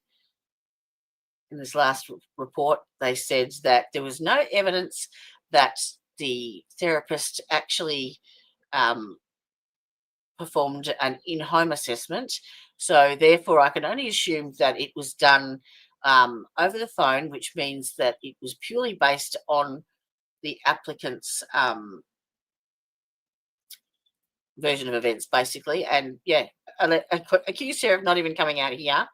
in this last report, they said that there was no evidence that the therapist actually performed an in-home assessment. So therefore, I can only assume that it was done over the phone, which means that it was purely based on the applicant's version of events, basically. And yeah, accuse her of not even coming out here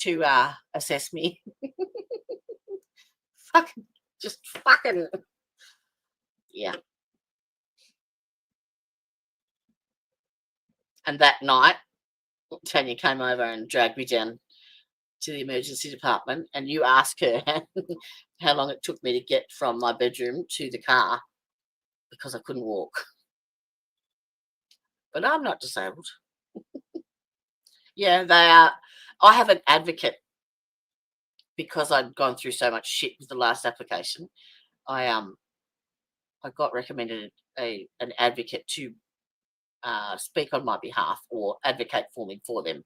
to assess me. fucking, yeah. And that night, Tanya came over and dragged me down to the emergency department, and you ask her how long it took me to get from my bedroom to the car because I couldn't walk. But I'm not disabled. Yeah, they are. I have an advocate because I'd gone through so much shit with the last application. I got recommended an advocate to speak on my behalf or advocate for me for them.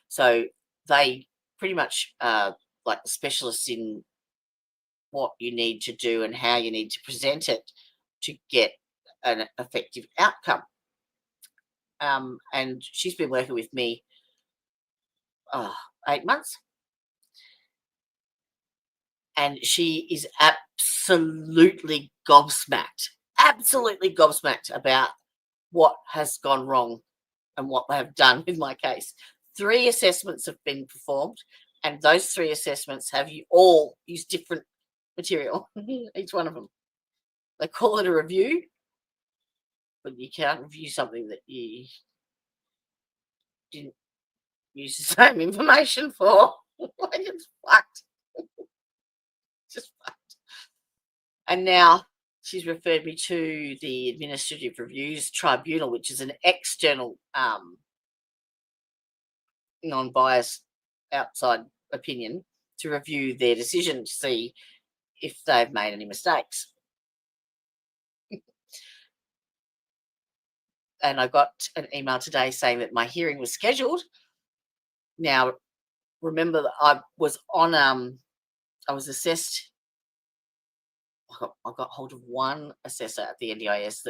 So they pretty much like the specialists in what you need to do and how you need to present it to get an effective outcome. And she's been working with me 8 months. And she is absolutely gobsmacked about what has gone wrong and what they have done with my case. 3 assessments have been performed, and those 3 assessments have you all used different material, each one of them. They call it a review, but you can't review something that you didn't use the same information for. Like, it's fucked. Just fucked. And now she's referred me to the Administrative Reviews Tribunal, which is an external, non-biased, outside opinion to review their decision to see if they've made any mistakes. And I got an email today saying that my hearing was scheduled. Now, remember that I was on, I was assessed. I got hold of one assessor at the NDIS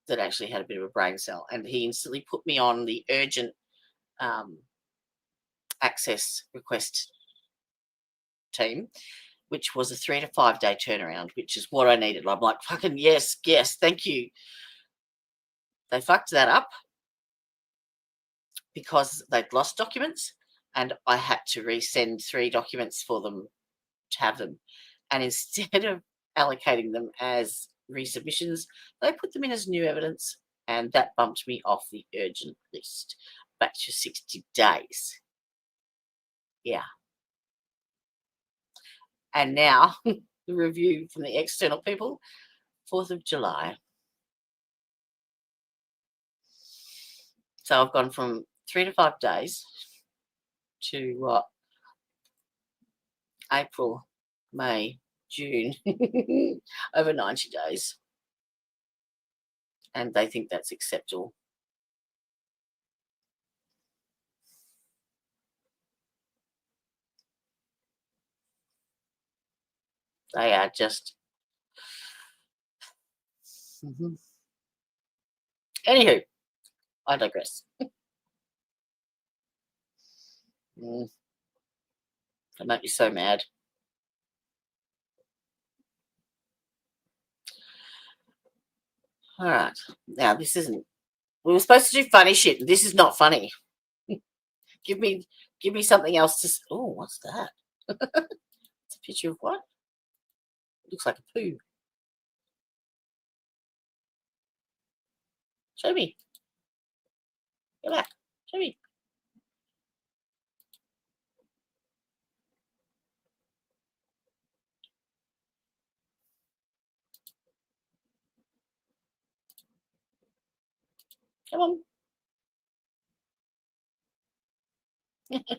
that actually had a bit of a brain cell, and he instantly put me on the urgent access request team, which was a 3 to 5 day turnaround, which is what I needed. I'm like, fucking yes, thank you. They fucked that up because they'd lost documents, and I had to resend 3 documents for them to have them. And instead of allocating them as resubmissions, they put them in as new evidence, and that bumped me off the urgent list back to 60 days. Yeah. And now the review from the external people, 4th of July. So I've gone from 3 to 5 days to what? April, May, June, over 90 days. And they think that's acceptable. They are just... Anywho, I digress. They make me so mad. All right. Now, this isn't... We were supposed to do funny shit. This is not funny. Give me something else to... Oh, what's that? It's a picture of what? It looks like a poo. Show me. Go back. Show me. Come on.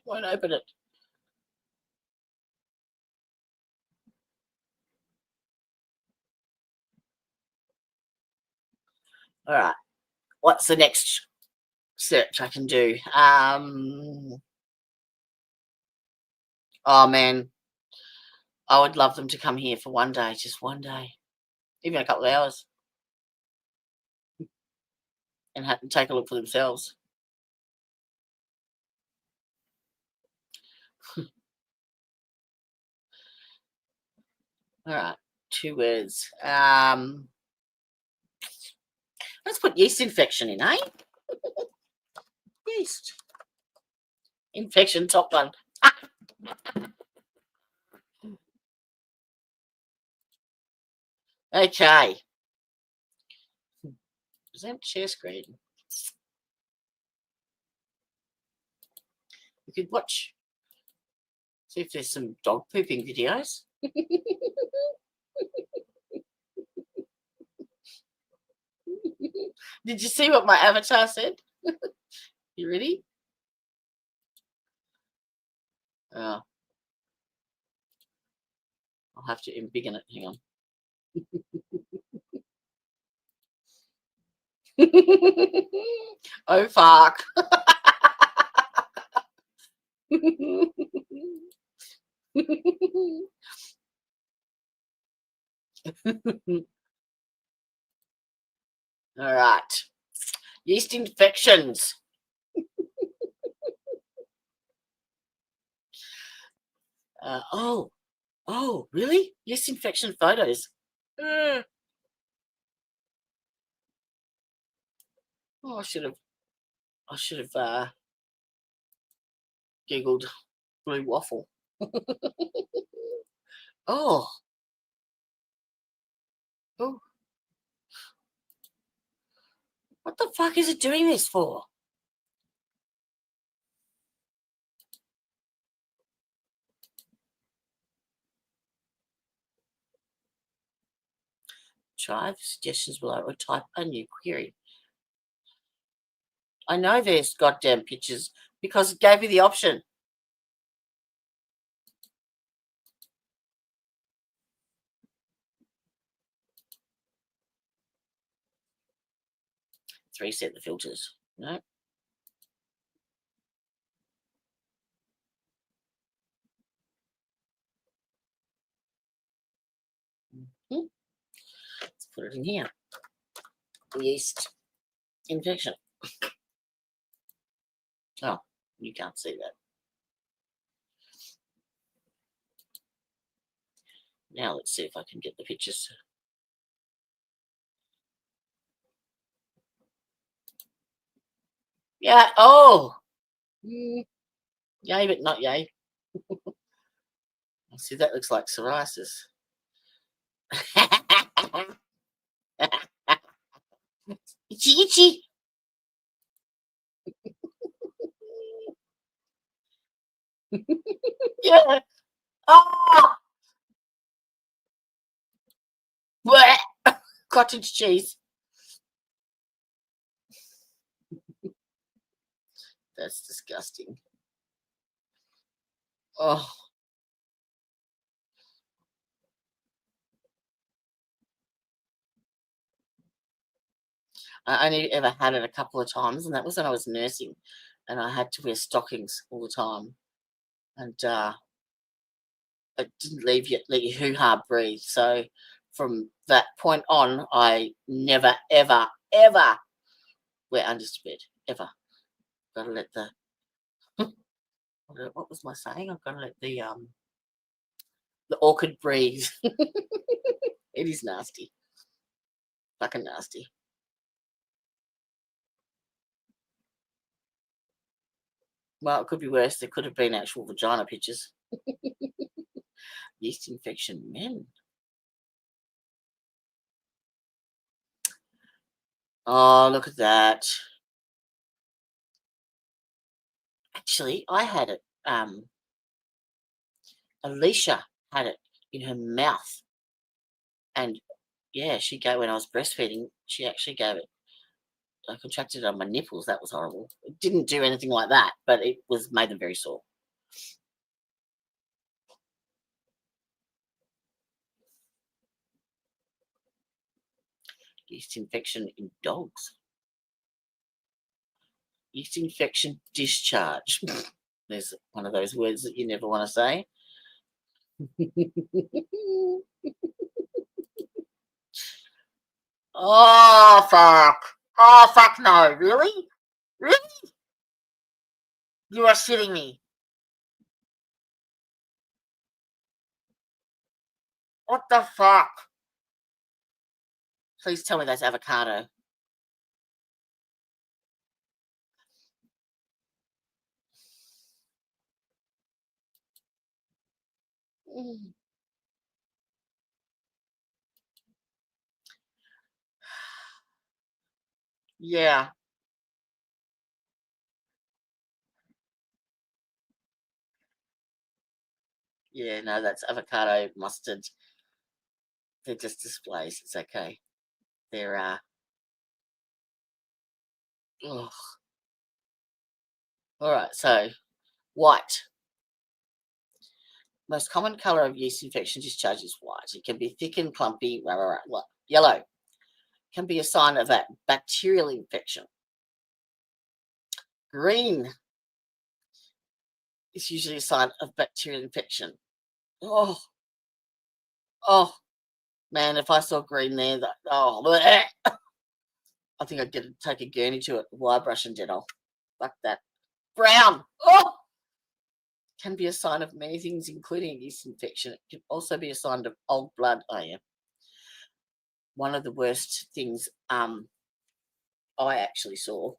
Won't open it. All right. What's the next search I can do? Oh, man. I would love them to come here for one day, just one day, even a couple of hours, and take a look for themselves. All right, 2 words. Let's put yeast infection in, eh? Yeast infection, top one. Okay. Present share screen. We could watch, see if there's some dog pooping videos. Did you see what my avatar said? You ready? Oh. I'll have to embiggen it. Hang on. Oh, fuck. All right. Yeast infections. Oh, really? Yeast infection photos. Oh, I should have Googled blue waffle. Oh. Oh. What the fuck is it doing this for? Try for suggestions below or type a new query. I know there's goddamn pictures because it gave you the option. Reset the filters. No. Let's put it in here. Yeast infection. Oh, you can't see that. Now let's see if I can get the pictures. Yeah. Oh. Yay, but not yay. See, that looks like psoriasis. Itchy, itchy. Yeah. Oh. Blech. Cottage cheese. That's disgusting. Oh. I only ever had it a couple of times, and that was when I was nursing, and I had to wear stockings all the time, and it didn't let your hoo-ha breathe. So from that point on, I never, ever, ever wear unders to bed, ever. Got to let the what was my saying? I've got to let the orchid breathe. It is nasty, fucking nasty. Well, it could be worse. There could have been actual vagina pictures. Yeast infection, men. Oh, look at that. Actually, I had it. Alicia had it in her mouth. And yeah, she gave, when I was breastfeeding, she actually gave it. I contracted it on my nipples. That was horrible. It didn't do anything like that, but it made them very sore. Yeast infection in dogs. Yeast infection discharge. There's one of those words that you never want to say. Oh, fuck. Oh, fuck no. Really? Really? You are shitting me. What the fuck? Please tell me that's avocado. Yeah. Yeah, no, that's avocado, mustard. They're just displays. It's okay. They're, ugh. All right, so white. Most common color of yeast infection discharge is white. It can be thick and clumpy. Yellow can be a sign of a bacterial infection. Green is usually a sign of bacterial infection. Oh, man, if I saw green there, bleh. I think I'd take a gurney to it, wire brush and dental. Fuck that. Brown. Oh, can be a sign of many things, including a yeast infection. It can also be a sign of old blood. Oh, yeah. One of the worst things I actually saw,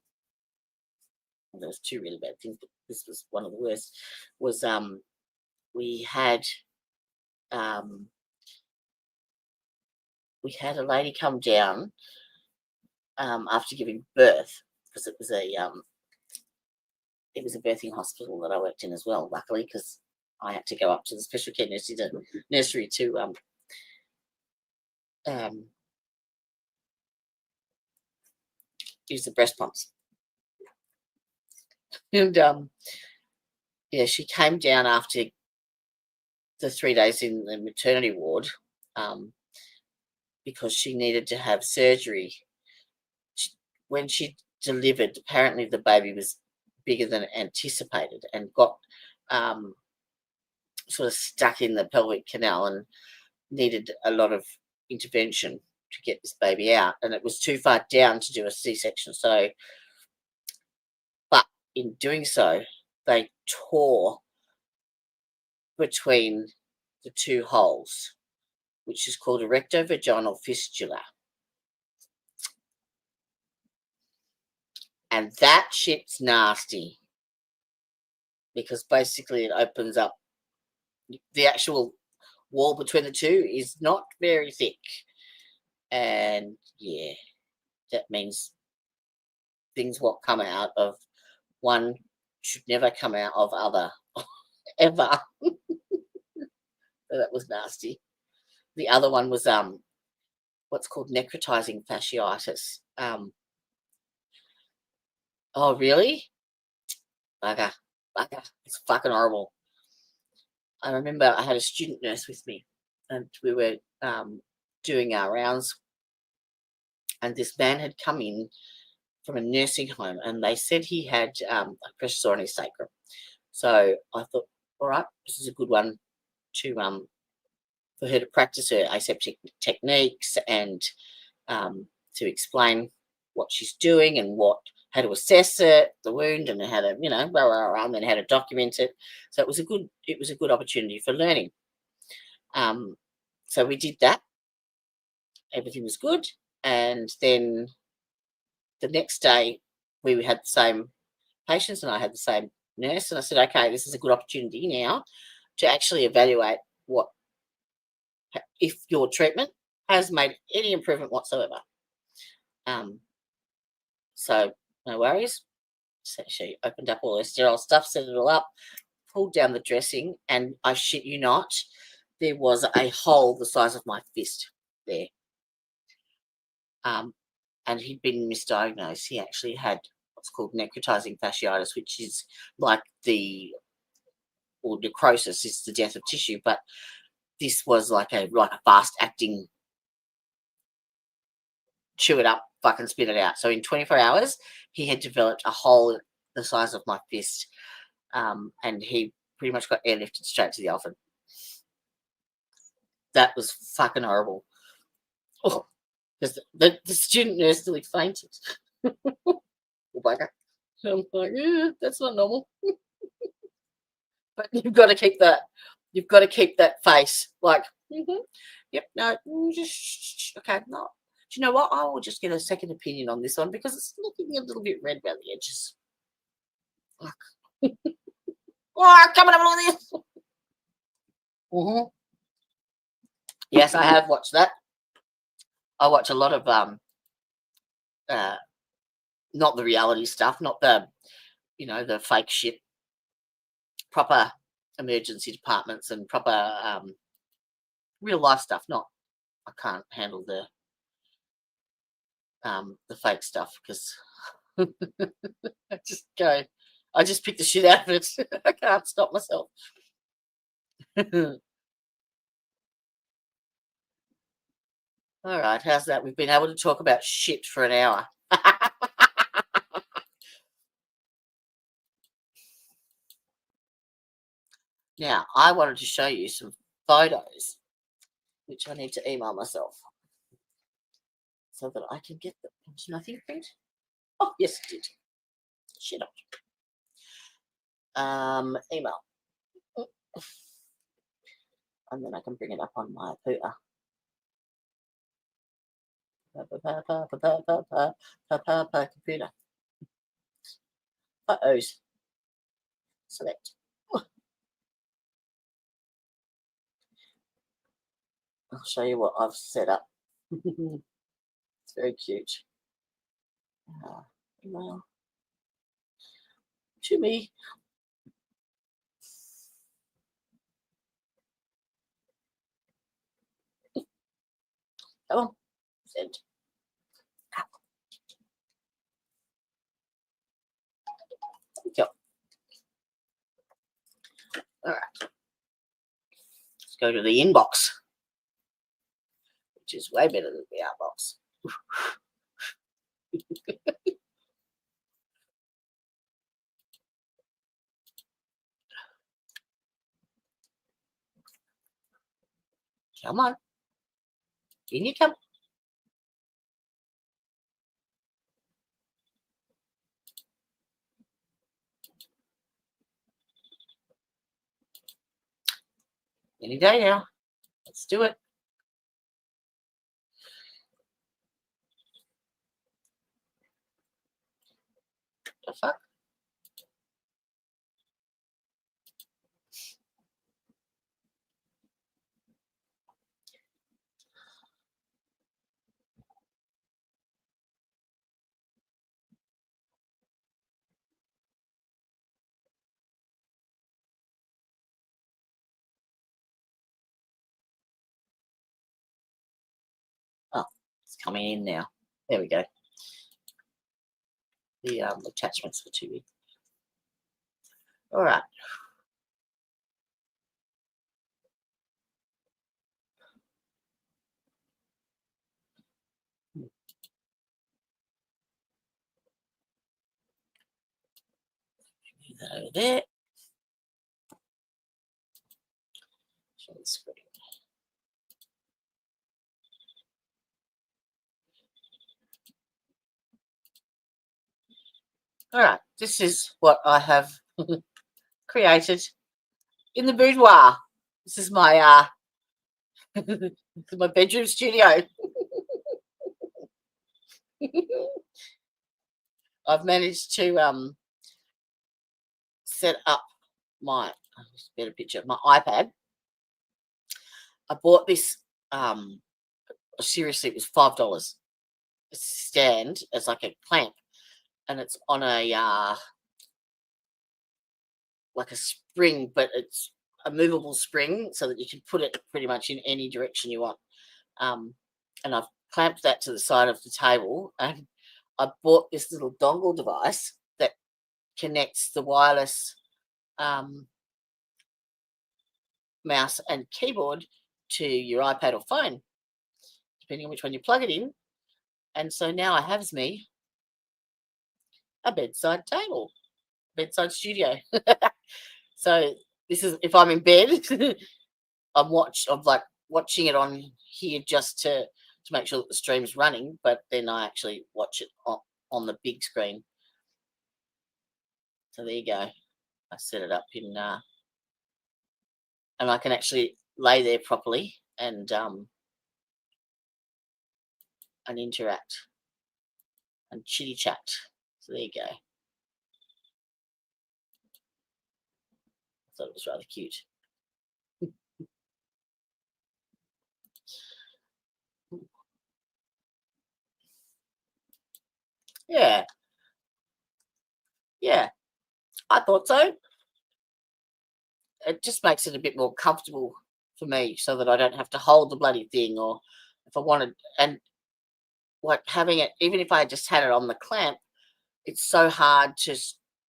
there was two really bad things, but this was one of the worst, was we had a lady come down after giving birth, because it was a birthing hospital that I worked in as well, luckily, because I had to go up to the special care nursery to use the breast pumps. And yeah, she came down after the 3 days in the maternity ward because she needed to have surgery. When she delivered, apparently the baby was bigger than anticipated and got sort of stuck in the pelvic canal and needed a lot of intervention to get this baby out, and it was too far down to do a C-section. So, but in doing so, they tore between the two holes, which is called a rectovaginal fistula. And that shit's nasty because basically it opens up the actual wall between the two is not very thick. And yeah, that means things what come out of one should never come out of other ever. So that was nasty. The other one was what's called necrotizing fasciitis. Oh really? Bugger. It's fucking horrible. I remember I had a student nurse with me and we were doing our rounds and this man had come in from a nursing home, and they said he had a pressure sore on his sacrum. So I thought, all right, this is a good one to for her to practice her aseptic techniques and to explain what she's doing and how to assess it, the wound, and how to, and then how to document it. So it was a good opportunity for learning. So we did that. Everything was good, and then the next day we had the same patients and I had the same nurse, and I said, okay, this is a good opportunity now to actually evaluate if your treatment has made any improvement whatsoever. So no worries. So she opened up all her sterile stuff, set it all up, pulled down the dressing, and I shit you not, there was a hole the size of my fist there. And he'd been misdiagnosed. He actually had what's called necrotizing fasciitis, which is like necrosis is the death of tissue, but this was like a fast acting chew it up, fucking spit it out. So in 24 hours, he had developed a hole the size of my fist, and he pretty much got airlifted straight to the Alfred. That was fucking horrible. Oh, because the student nurse nearly fainted. I'm like, yeah, that's not normal. But you've got to keep that face like, yep, no, just okay, no. Do you know what? I will just get a second opinion on this one because it's looking a little bit red around the edges. Fuck. Oh, come and have a look at this. Yes, I have watched that. I watch a lot of not the reality stuff, not the the fake shit, proper emergency departments and proper real life stuff. Not, I can't handle the fake stuff because I just pick the shit out of it. I can't stop myself. All right, how's that? We've been able to talk about shit for an hour. Now, I wanted to show you some photos, which I need to email myself so that I can get them. Did nothing print? Oh, yes, it did. Shit up. Email. And then I can bring it up on my computer. Computer. Photos. Select. I'll show you what I've set up. It's very cute. Email to me. Come on. Send. Go. All right. Let's go to the inbox, which is way better than the outbox. Come on. In you come. Any day now. Let's do it. The fuck? Oh, it's coming in now. There we go. The attachments were too big. All right. Move that over there. Show the screen. All right, this is what I have created in the boudoir. This is my my bedroom studio. I've managed to set up my better picture my iPad. I bought this seriously, it was $5. A stand as like a clamp, and it's on a like a spring, but it's a movable spring so that you can put it pretty much in any direction you want. And I've clamped that to the side of the table, and I bought this little dongle device that connects the wireless mouse and keyboard to your iPad or phone, depending on which one you plug it in. And so now I have me a bedside table, bedside studio. So this is if I'm in bed, I'm like watching it on here just to make sure that the stream's running, but then I actually watch it on the big screen. So there you go. I set it up in and I can actually lay there properly and interact and chitty chat. So there you go. I thought it was rather cute. Yeah. Yeah. I thought so. It just makes it a bit more comfortable for me so that I don't have to hold the bloody thing, or if I wanted, and like having it, even if I just had it on the clamp, it's so hard to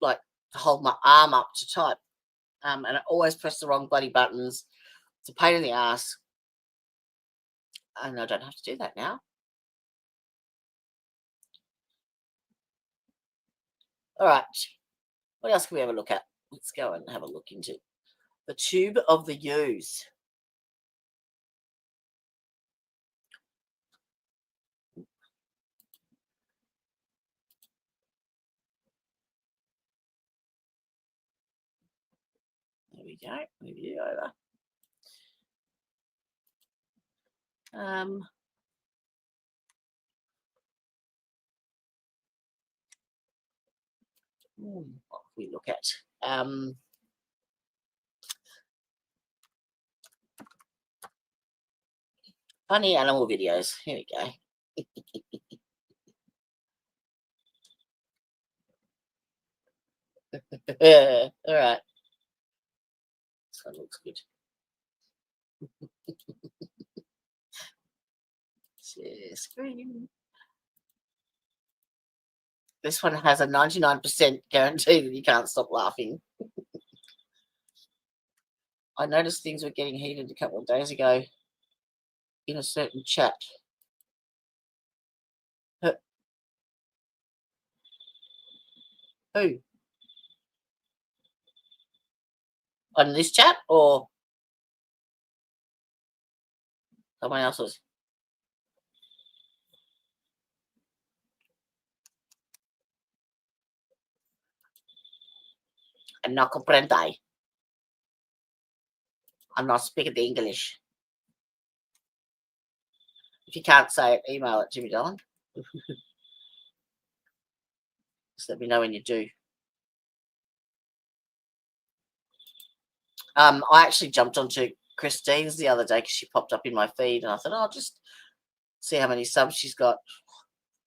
like hold my arm up to type. And I always press the wrong bloody buttons. It's a pain in the ass. And I don't have to do that now. All right. What else can we have a look at? Let's go and have a look into the tube of the U's. There we go. Move you over. What we look at? Funny animal videos. Here we go. All right. This one looks good. Share screen. This one has a 99% guarantee that you can't stop laughing. I noticed things were getting heated a couple of days ago in a certain chat. Who? On this chat or someone else's? And no comprende. I'm not speaking the English. If you can't say it, email it to me, darling. Just let me know when you do. I actually jumped onto Christine's the other day because she popped up in my feed, and I thought, I'll just see how many subs she's got.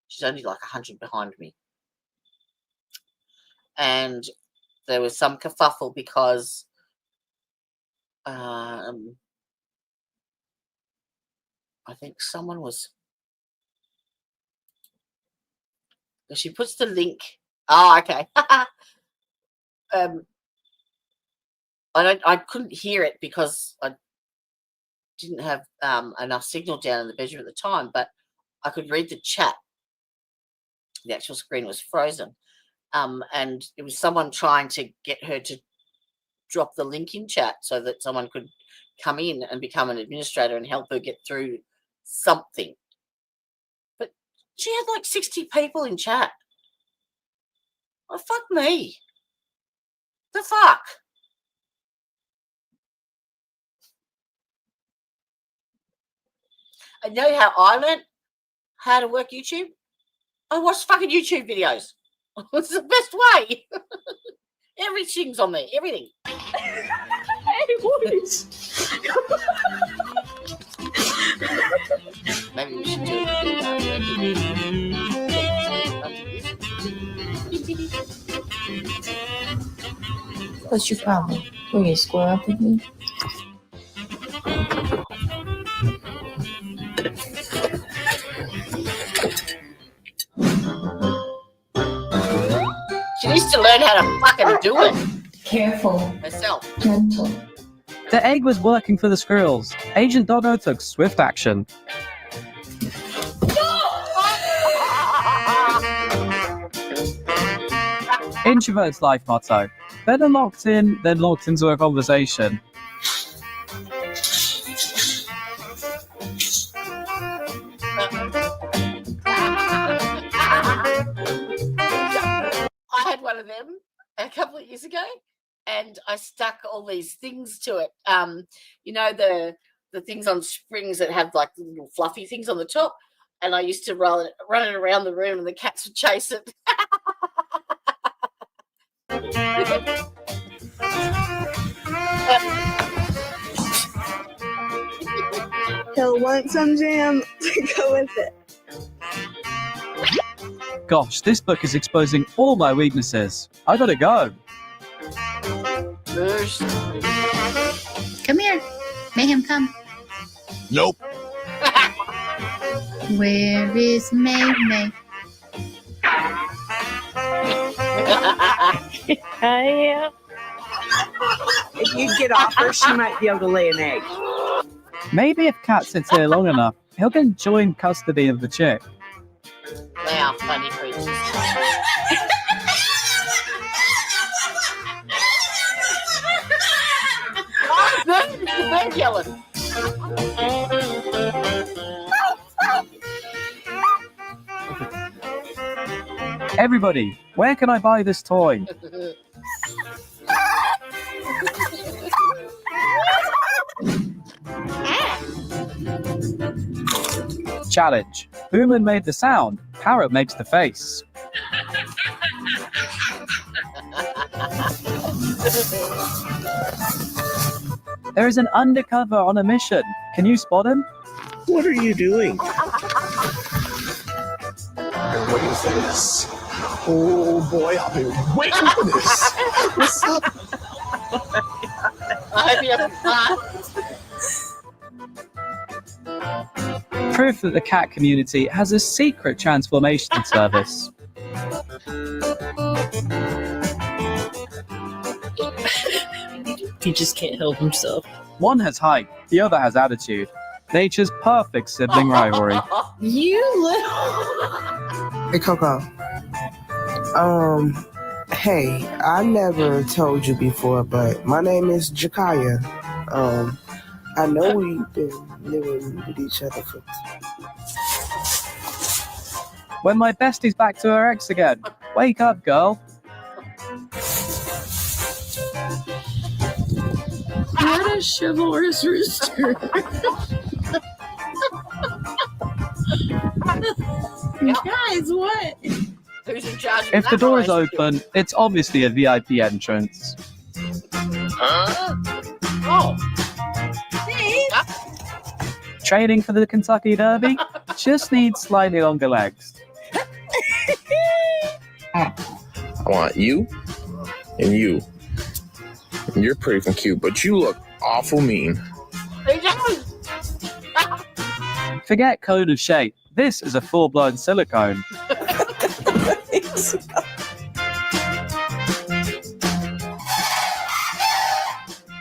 She's only like 100 behind me. And there was some kerfuffle because I think someone was. She puts the link. Oh, okay. I couldn't hear it because I didn't have enough signal down in the bedroom at the time, but I could read the chat. The actual screen was frozen, and it was someone trying to get her to drop the link in chat so that someone could come in and become an administrator and help her get through something. But she had like 60 people in chat. Oh, fuck me. The fuck? I know how I learned how to work YouTube. I watched fucking YouTube videos. It's the best way. Everything's on there. Everything. Maybe we should do it. What's your problem? Will you square up with me? She needs to learn how to fucking do it Careful, herself. gentle. The egg was working for the squirrels. Agent Doggo took swift action. Introvert's life motto: better locked in than locked into a conversation. I had one of them a couple of years ago, and I stuck all these things to it. You know, the things on springs that have like little fluffy things on the top, and I used to run it around the room, and the cats would chase it. He'll want some jam to go with it. Gosh, this book is exposing all my weaknesses. I gotta go. Come here. Make him come. Nope. Where is May May? Yeah. If you get off her, she might be able to lay an egg. Maybe if Cat sits here long enough, he'll get joint custody of the chick. They are funny creatures. They're yelling. Everybody, where can I buy this toy? Challenge. Human made the sound, parrot makes the face. There is an undercover on a mission. Can you spot him? What are you doing? What is this? Oh boy, I've been waiting for this. What's up? I hope you have fun. Proof that the cat community has a secret transformation service. He just can't help himself. One has height, the other has attitude. Nature's perfect sibling rivalry. You little. Hey, Coco. Hey, I never told you before, but my name is Jakaya. I know we've been living with each other for... When my bestie's back to her ex again. Wake up, girl. What a chivalrous rooster. Guys, what? Who's in charge of If that the door is relationship? open, it's obviously a VIP entrance. Huh? Oh. Training for the Kentucky Derby? Just needs slightly longer legs. I want you and you. And you're pretty fucking cute, but you look awful mean. Forget cone of shape. This is a full-blown silicone.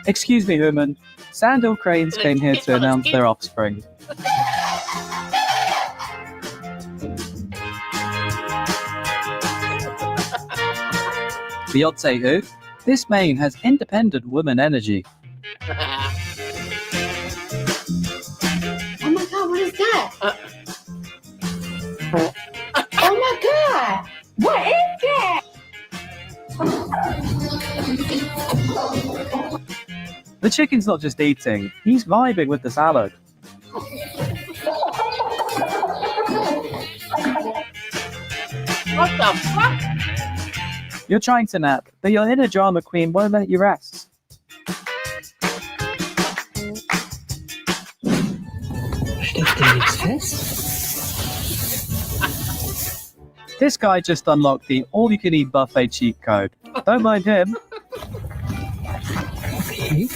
Excuse me, woman. Sandal cranes came here to announce their offspring. Beyonce who? This mane has independent woman energy. Oh my god, what is that? Oh my god! What is that? The chicken's not just eating, he's vibing with the salad. What the fuck? You're trying to nap, but your inner drama queen won't let you rest. Steckt denn nichts fest? This guy just unlocked the all-you-can-eat buffet cheat code. Don't mind him. Okay.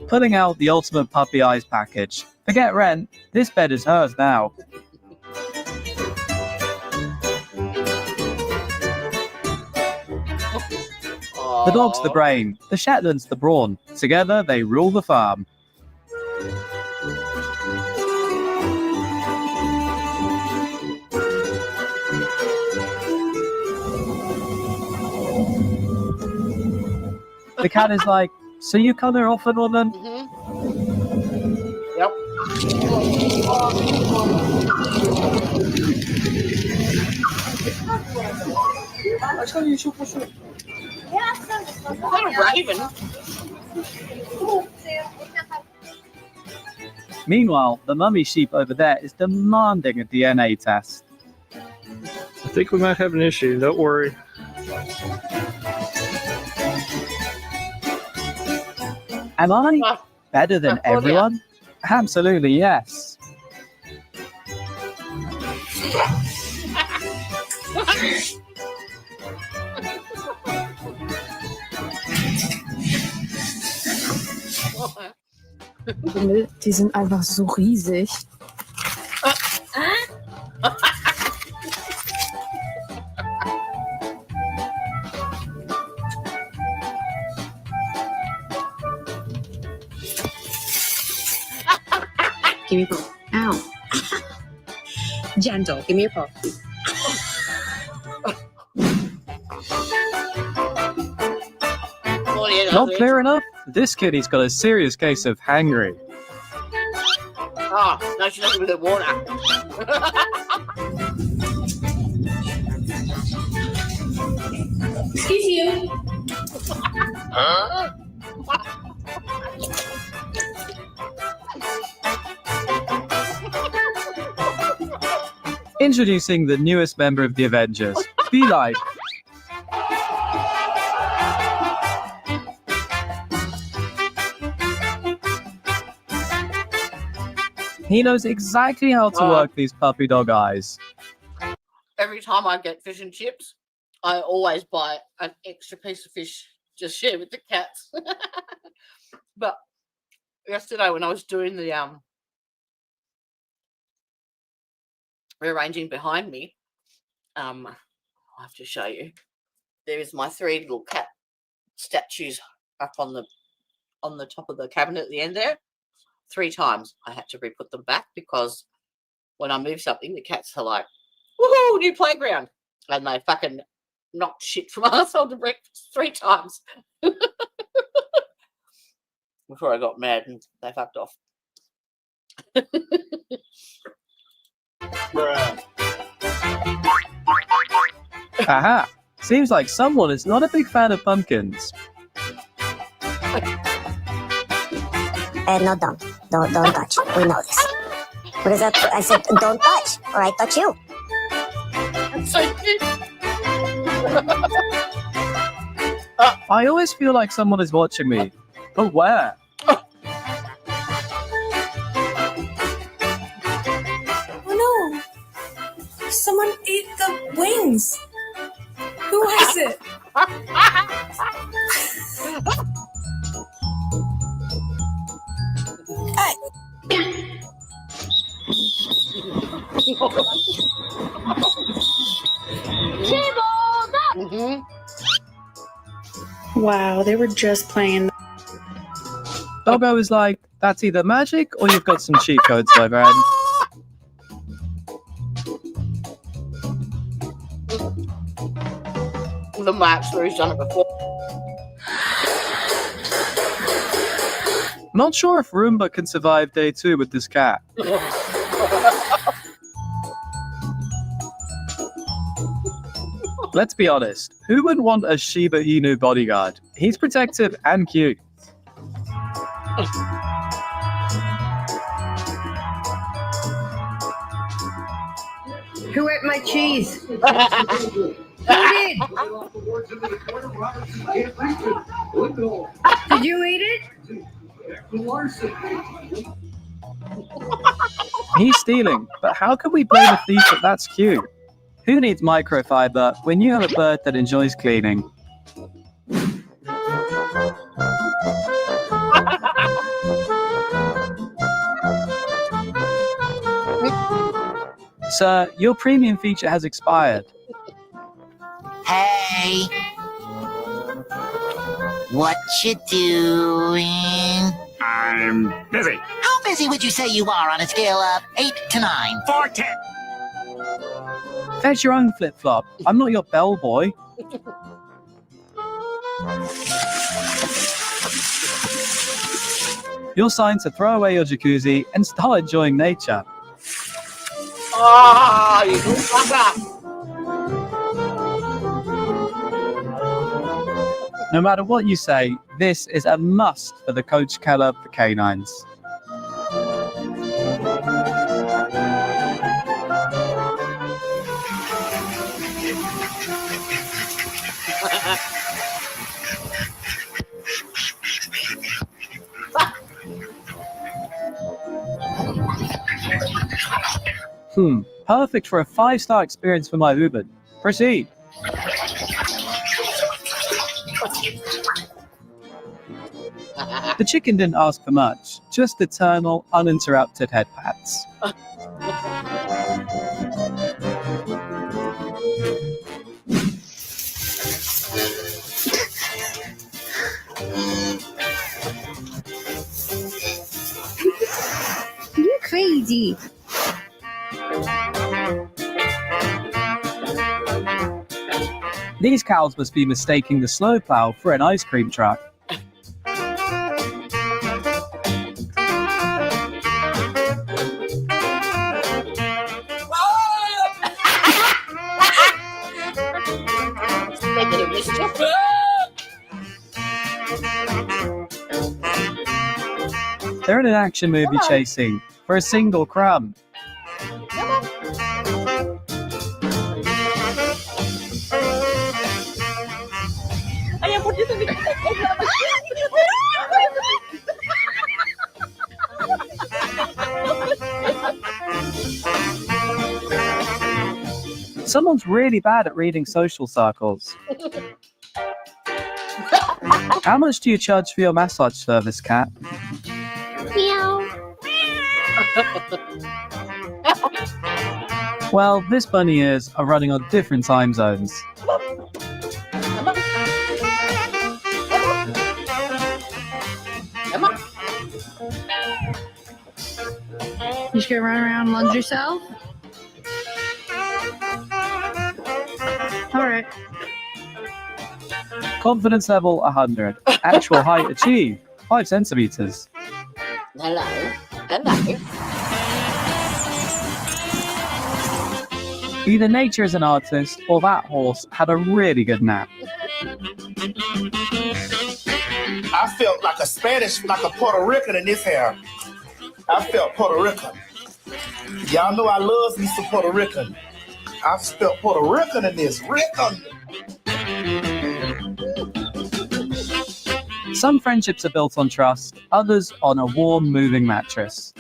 Pulling out the ultimate puppy eyes package. Forget rent, this bed is hers now. The dog's the brain, the Shetland's the brawn. Together they rule the farm. The cat is like, so you come here often, woman? Yep. Is that a raven? Meanwhile, the mummy sheep over there is demanding a DNA test. I think we might have an issue. Don't worry. Am I better than everyone? Absolutely, yes. Die sind einfach so riesig. Give me your paw. Ow. Gentle. Give me your paw. Not clear enough? This kitty's got a serious case of hangry. Oh, no, she's not with the water. Excuse you. Huh? Introducing the newest member of the Avengers, Be-Light. He knows exactly how to work these puppy dog eyes. Every time I get fish and chips, I always buy an extra piece of fish to share with the cats. But yesterday when I was doing the rearranging behind me, I'll have to show you. There is my 3 little cat statues up on the top of the cabinet at the end there. 3 times I had to re-put them back because when I move something, the cats are like, woohoo, new playground. And they fucking knocked shit from arsehole to breakfast 3 times. Before I got mad and they fucked off. Aha! Seems like someone is not a big fan of pumpkins. No, don't touch. We know this. What is that? I said, don't touch, or I touch you. That's so cute. I always feel like someone is watching me. But where? Oh no! Someone ate the wings! Who has it? Mm-hmm. Wow, they were just playing Doggo is like, that's either magic or you've got some cheat codes, my friend. The maps where he's done it before. Not sure if Roomba can survive day 2 with this cat. Let's be honest, who wouldn't want a Shiba Inu bodyguard? He's protective and cute. Who ate my cheese? Who did? Did you eat it? He's stealing, but how can we blame a thief if that's cute? Who needs microfiber when you have a bird that enjoys cleaning? Sir, your premium feature has expired. Hey, what you doing? I'm busy. How busy would you say you are on a scale of 8 to 9? 4 10. Fetch your own flip-flop. I'm not your bellboy. You're signed to throw away your jacuzzi and start enjoying nature. Oh, you little fucker. No matter what you say, this is a must for the Coach Keller for canines. Perfect for a 5-star experience for my Uber. Proceed. The chicken didn't ask for much, just eternal, uninterrupted head pats. You're crazy. These cows must be mistaking the snowplow for an ice cream truck. They're in an action movie chasing for a single crumb. Someone's really bad at reading social circles. How much do you charge for your massage service, Cat? Meow. Well, this bunny ears are running on different time zones. You just gonna run around and lunge yourself? Alright. Confidence level 100. Actual height achieved 5 centimeters. Hello. Hello. Either nature is an artist or that horse had a really good nap. I felt like a Spanish, like a Puerto Rican in this hair. I felt Puerto Rican. Y'all know I love me some Puerto Rican. I felt Puerto Rican in this. Rican. Some friendships are built on trust, others on a warm, moving mattress.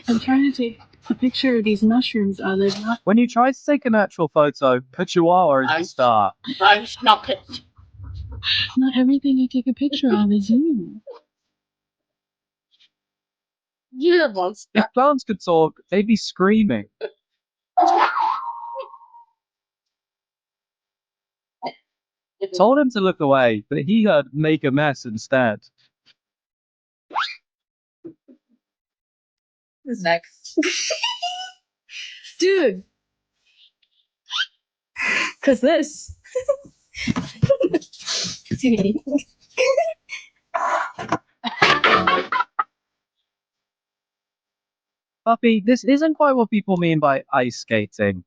I'm trying to take a picture of these mushrooms are they not? When you try to take a natural photo, a chihuahua is the star. Don't stop it. Not everything you take a picture of is you. You're a monster. If plants could talk, they'd be screaming. Told him to look away, but he heard make a mess instead. Who's next? Dude. Cause this. Puppy, this isn't quite what people mean by ice skating.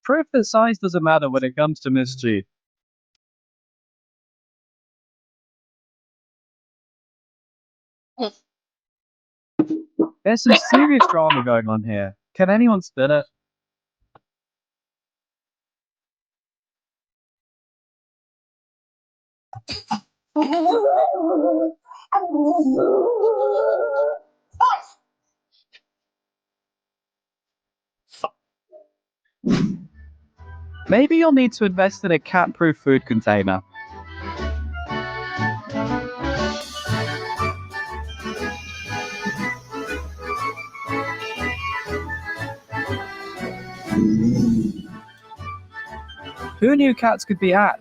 Proof that size doesn't matter when it comes to mischief. There's some serious drama going on here. Can anyone spin it? Maybe you'll need to invest in a cat-proof food container. Who knew cats could be at?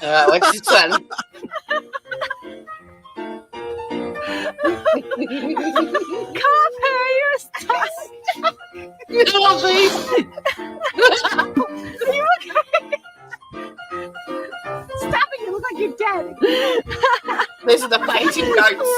Alright, what's this one? Copper, you're stuck. You know these? You okay? Stop it, you look like you're dead. These are the fainting goats.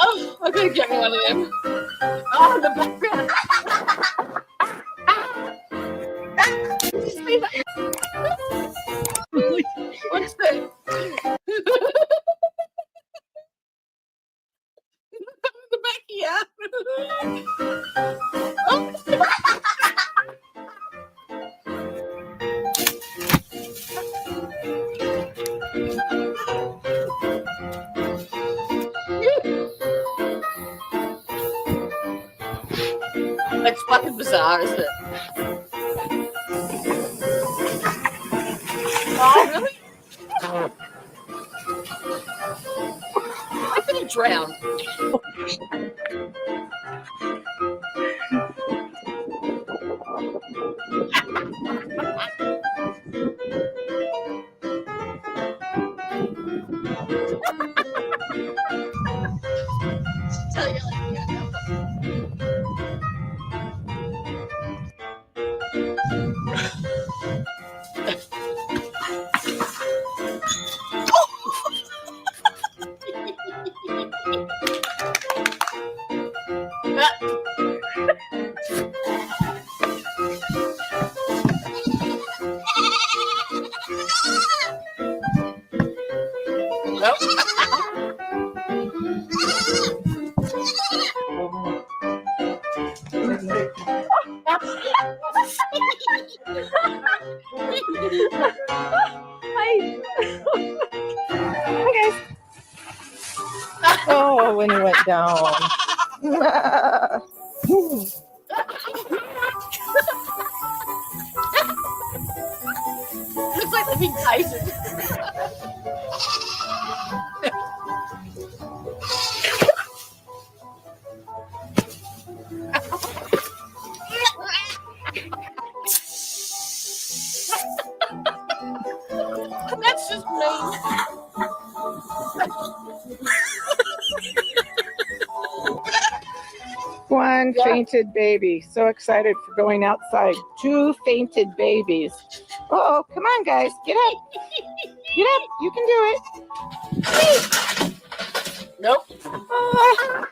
Oh, I gotta get one of them. Oh, the background. What's that? The back here. That's fucking bizarre, isn't it? Oh, really? I think he drowned. Tell you like Okay. Oh, when he went down. Looks like the big Tyson. One fainted baby. So excited for going outside. 2 fainted babies. Uh-oh, come on, guys. Get up. Get up. You can do it. Nope. Oh.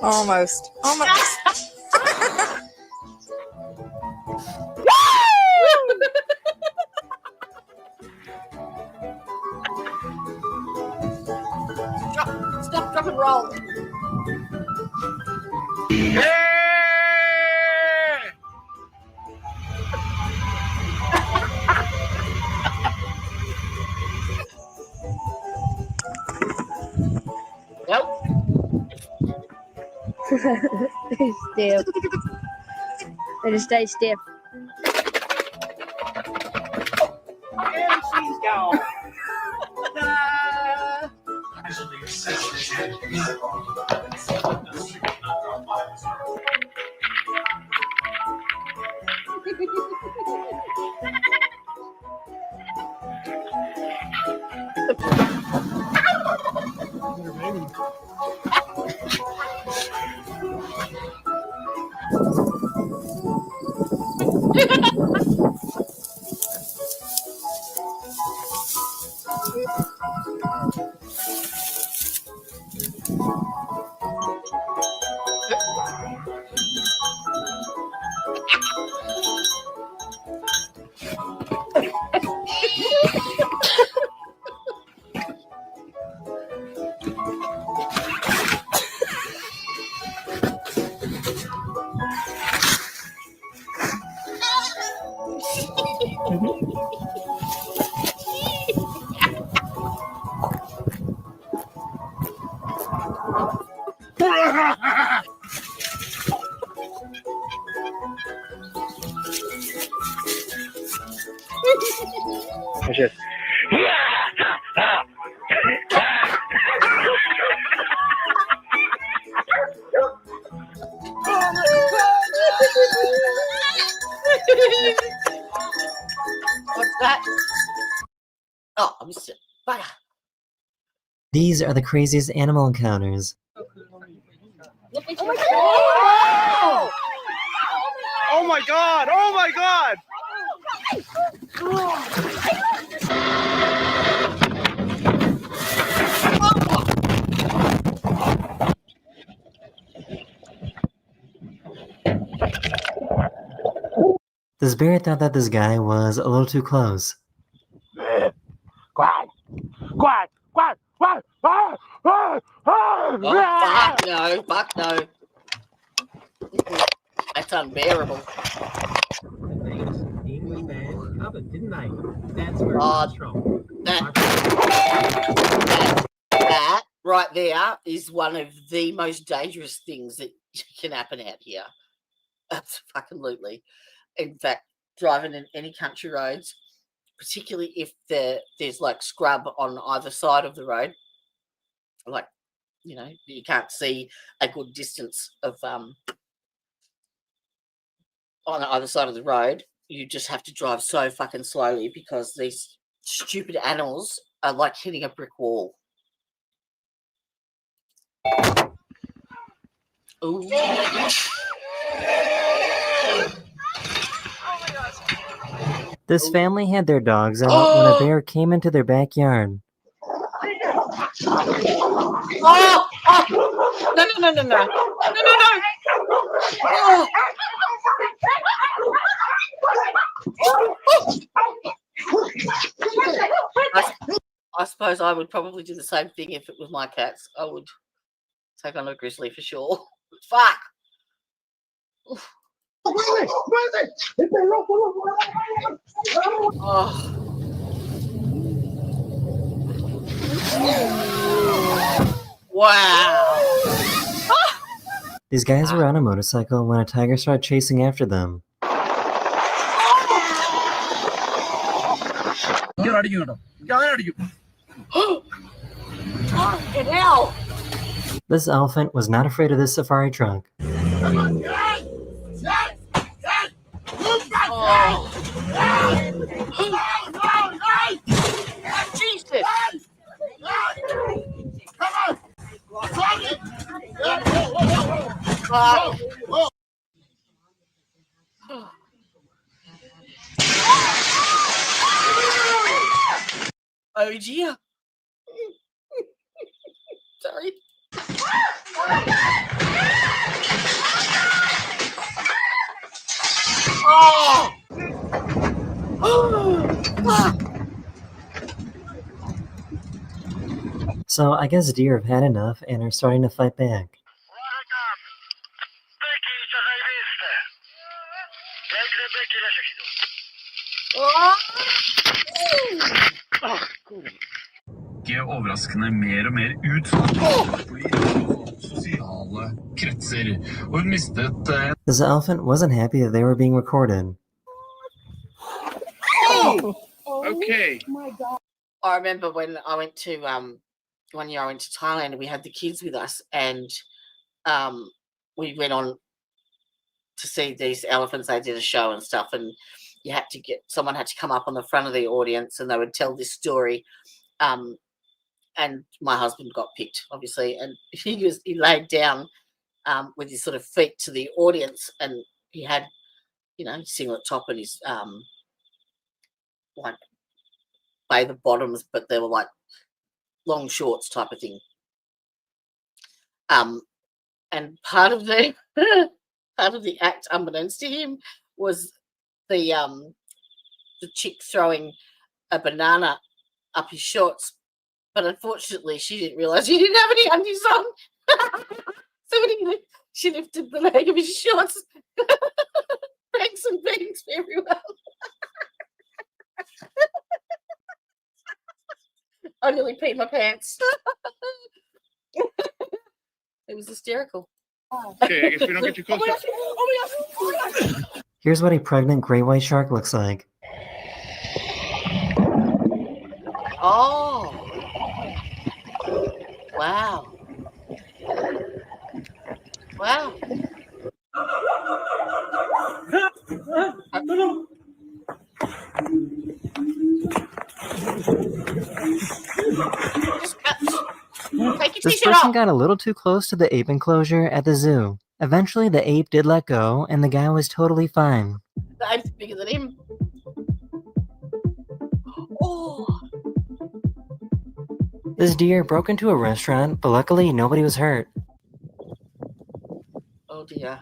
Almost. Stop, drop, and roll. Nope. Stiff. They just stay stiff. And she's gone. It's just, What's that? Oh, I missed it. Bugger. These are the craziest animal encounters. Oh! oh my god! Oh my god! This bear thought that this guy was a little too close. Quack, quack, quack, quack, quack, quack, Oh, fuck no, fuck no. That's unbearable. That right there is one of the most dangerous things that can happen out here. Absolutely. In fact, driving in any country roads, particularly if there's like scrub on either side of the road, like, you know, you can't see a good distance of on either side of the road, you just have to drive so fucking slowly because these stupid animals are like hitting a brick wall. Ooh. This family had their dogs out when a bear came into their backyard. Oh! Oh! No, no, no, no, no. No, no, no. Oh. I suppose I would probably do the same thing if it was my cats. I would take on a grizzly for sure. Fuck. Oh. Wow. These guys were on a motorcycle when a tiger started chasing after them. Get out of here. Get out of here. Fucking hell. This elephant was not afraid of this safari truck. Oh. Whoa. Oh dear. Sorry. Oh! So I guess deer have had enough and are starting to fight back. Ikke overraskende mer og mer utsatt i sosiale kretser. Og hun mistet This elephant wasn't happy that they were being recorded. Okay. My God. I remember when I went to one year I went to Thailand and we had the kids with us, and we went on to see these elephants. They did a show and stuff, and you had to someone had to come up on the front of the audience and they would tell this story. And my husband got picked, obviously, and he laid down with his sort of feet to the audience, and he had, his singlet top and his like bather bottoms, but they were like long shorts type of thing. And part of the act, unbeknownst to him, was the chick throwing a banana up his shorts, but unfortunately she didn't realise he didn't have any undies on. So when she lifted the leg of his shorts, thanks and beans very well. I nearly peed my pants. It was hysterical. Okay, I guess we don't get you close. Here's what a pregnant great white shark looks like. Oh. Wow. Wow. This person got a little too close to the ape enclosure at the zoo. Eventually, the ape did let go, and the guy was totally fine. The ape's bigger than him. Oh. This deer broke into a restaurant, but luckily nobody was hurt. Oh dear.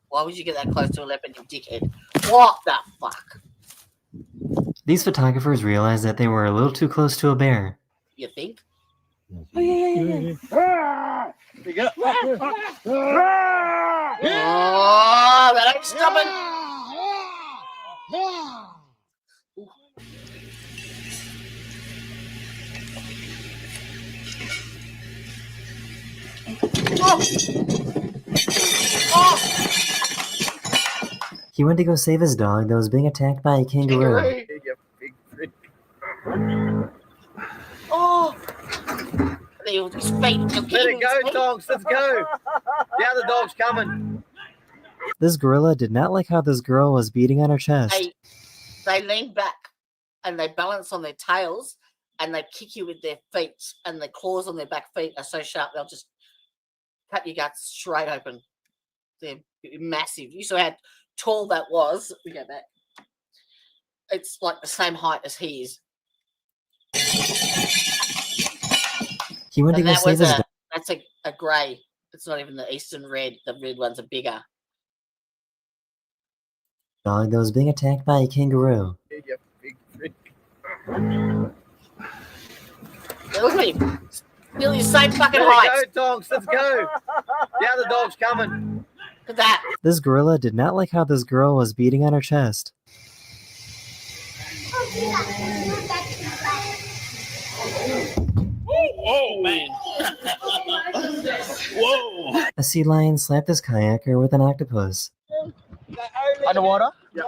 Why would you get that close to a leopard, you dickhead? What the fuck? These photographers realized that they were a little too close to a bear. You think? Oh, yeah. Oh, that ain't stubborn. He went to go save his dog that was being attacked by a kangaroo. Oh! His feet. Let it go, dogs. Let's go. The other dog's coming. This gorilla did not like how this girl was beating on her chest. They lean back and they balance on their tails and they kick you with their feet, and the claws on their back feet are so sharp they'll just cut your guts straight open. They're massive. You saw how tall that was. We go back. It's like the same height as he is. He went to go save his dog. That's a grey. It's not even the eastern red. The red ones are bigger. Dog that was being attacked by a kangaroo. Look at him. Still the same fucking height. height. Let it go, dogs. Let's go. The other dog's coming. Look at that. This gorilla did not like how this girl was beating on her chest. Oh, man. Whoa. A sea lion slapped his kayaker with an octopus. Underwater? Yeah.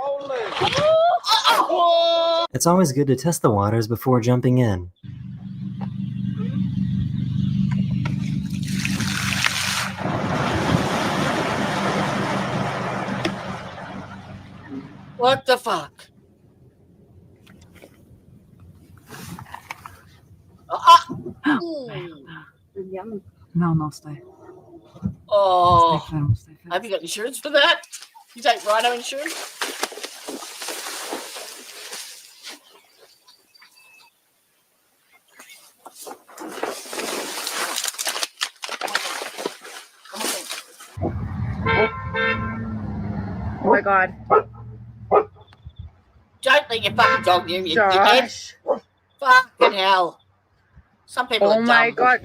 It's always good to test the waters before jumping in. What the fuck? No, stay. Oh. Stay firm, stay Have you got insurance for that? You take rhino insurance? Oh my god. Don't let your fucking dog near you, dickhead. Fucking hell. Some people are dumb. Oh my god.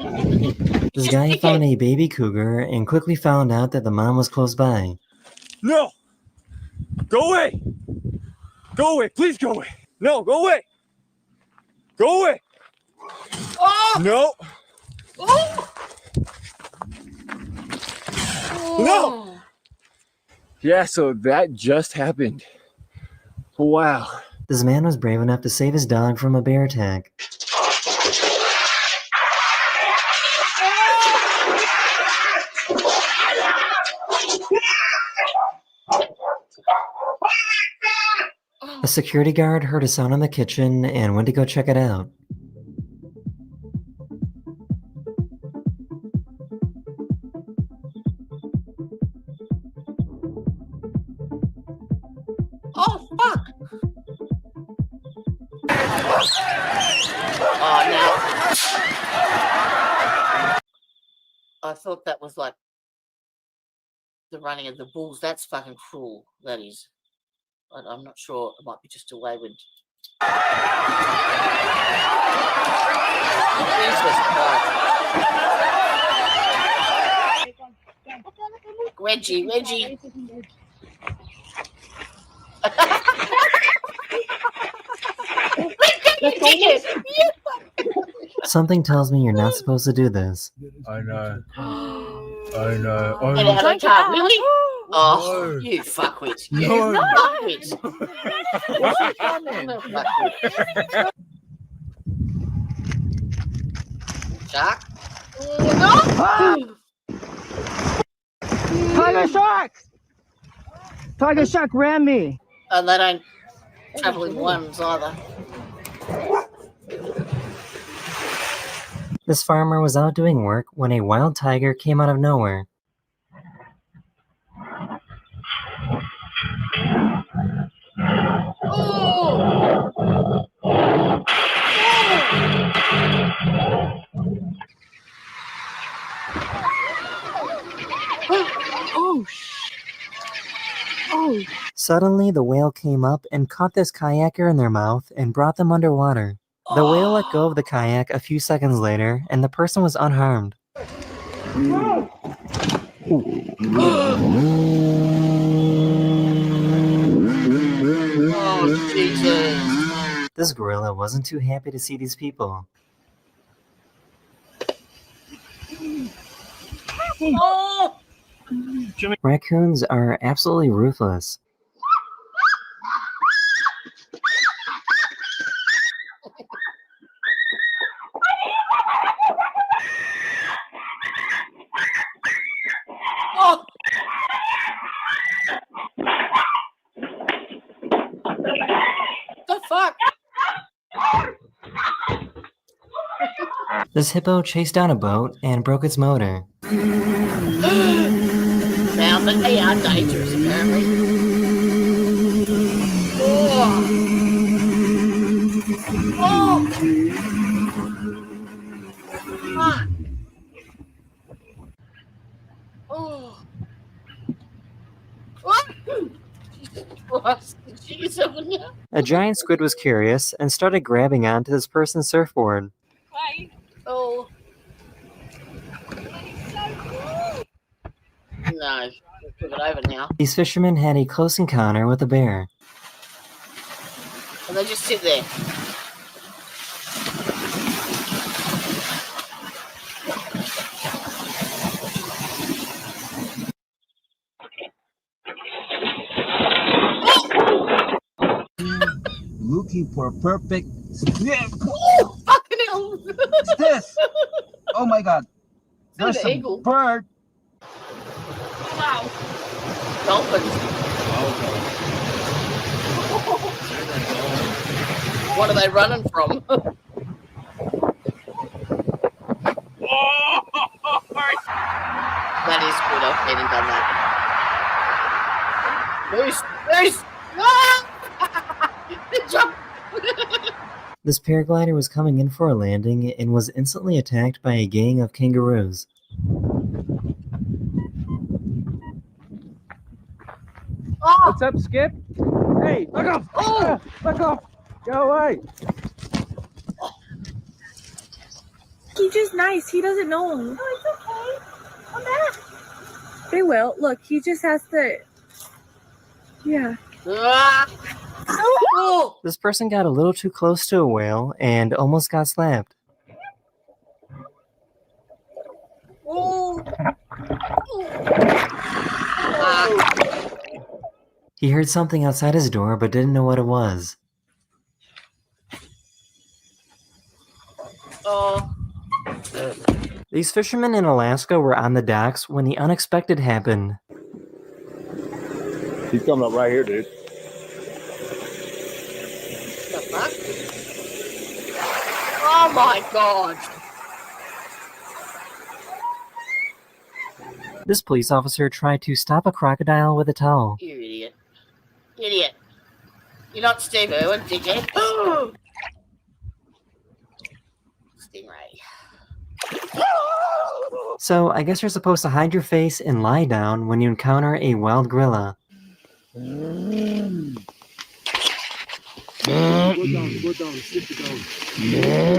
This guy found a baby cougar and quickly found out that the mom was close by. No! Go away! Go away! Please go away! No, go away! Go away! Oh! No! Oh! No! Yeah, so that just happened. Wow. This man was brave enough to save his dog from a bear attack. A security guard heard a sound in the kitchen and went to go check it out. Oh, fuck! Oh, no. I thought that was like the running of the bulls. That's fucking cruel. That is. I'm not sure. It might be just a wayward. Jesus Christ. Reggie. Something tells me you're not supposed to do this. I know. Get out of the car. Really? Oh, you fuckwit. You fuckwit. Shark? No! Tiger shark! Tiger shark ran me. And they don't travel in ones either. This farmer was out doing work when a wild tiger came out of nowhere. Suddenly, the whale came up and caught this kayaker in their mouth and brought them underwater. The whale let go of the kayak a few seconds later, and the person was unharmed. Oh, Jesus. This gorilla wasn't too happy to see these people. Oh! Raccoons are absolutely ruthless. Oh! The fuck? This hippo chased down a boat and broke its motor. Now, but they are dangerous, apparently. Oh! Oh! Fuck! Oh! What? Jesus Christ, did you get yourself in here? A giant squid was curious and started grabbing onto this person's surfboard. Oh. No, let's move it over now. These fishermen had a close encounter with a bear. And they just sit there. Looking for perfect snip. Oh, fucking hell! What's this? Oh my god. There's an eagle. a bird. Wow. Dolphins. What are they running from? That is good. I've been and done that. Moose! Moose! Ah! Jump! This paraglider was coming in for a landing and was instantly attacked by a gang of kangaroos. Oh! What's up, Skip? Hey, back off! Oh! Back off! Go away! He's just nice. He doesn't know. No, it's okay. Come back. They will. Look, he just has to. Yeah. Ah! Oh! This person got a little too close to a whale and almost got slapped. Oh! He heard something outside his door but didn't know what it was. Oh! These fishermen in Alaska were on the docks when the unexpected happened. He's coming up right here, dude. The fuck? Oh my god! This police officer tried to stop a crocodile with a towel. You idiot. Idiot. You're not Steve Irwin, dickhead. Stingray. So, I guess you're supposed to hide your face and lie down when you encounter a wild gorilla. Go down, sit down.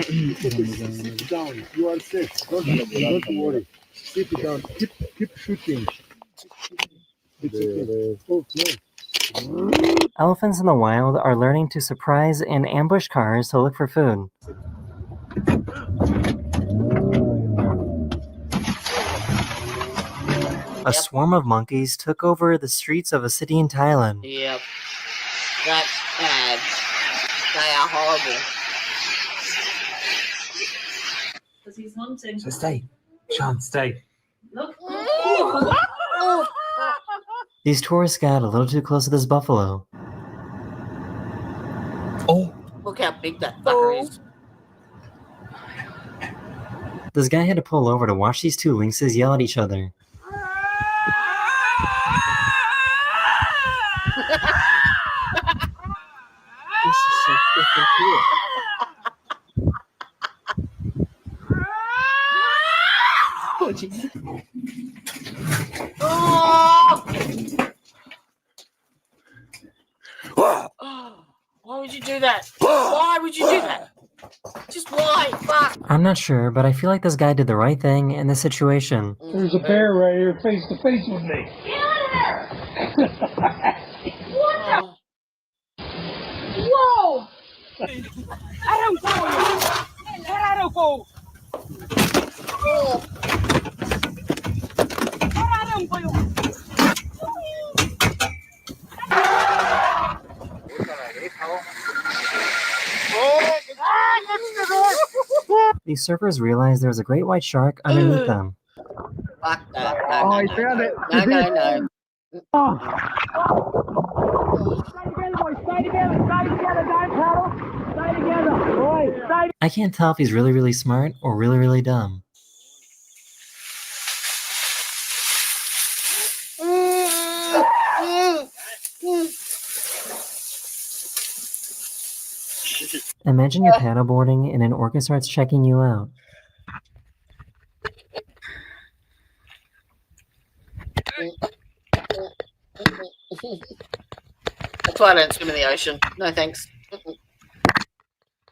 Sit down. You are safe. Don't worry. Sit down. Keep shooting. It's okay. Oh, no. Elephants in the wild are learning to surprise and ambush cars to look for food. A swarm of monkeys took over the streets of a city in Thailand. Yep. That's bad. They are horrible. Because he's hunting. So stay. Sean, stay. Look. These tourists got a little too close to this buffalo. Oh. Look how big that fucker is. This guy had to pull over to watch these two lynxes yell at each other. This is so freaking cool. Oh, Jesus. Oh! Why would you do that? Why would you do that? Just why? Fuck. I'm not sure, but I feel like this guy did the right thing in this situation. There's a bear right here face to face with me. Whoa! I don't go! I don't go! I don't go! These surfers realized there was a great white shark underneath them. Fuck that. No, Oh, no, I no, found it. no, no, no. I can't tell if he's really, really smart or really, really dumb. Imagine you're paddleboarding and an orca starts checking you out. That's why I don't swim in the ocean. No thanks.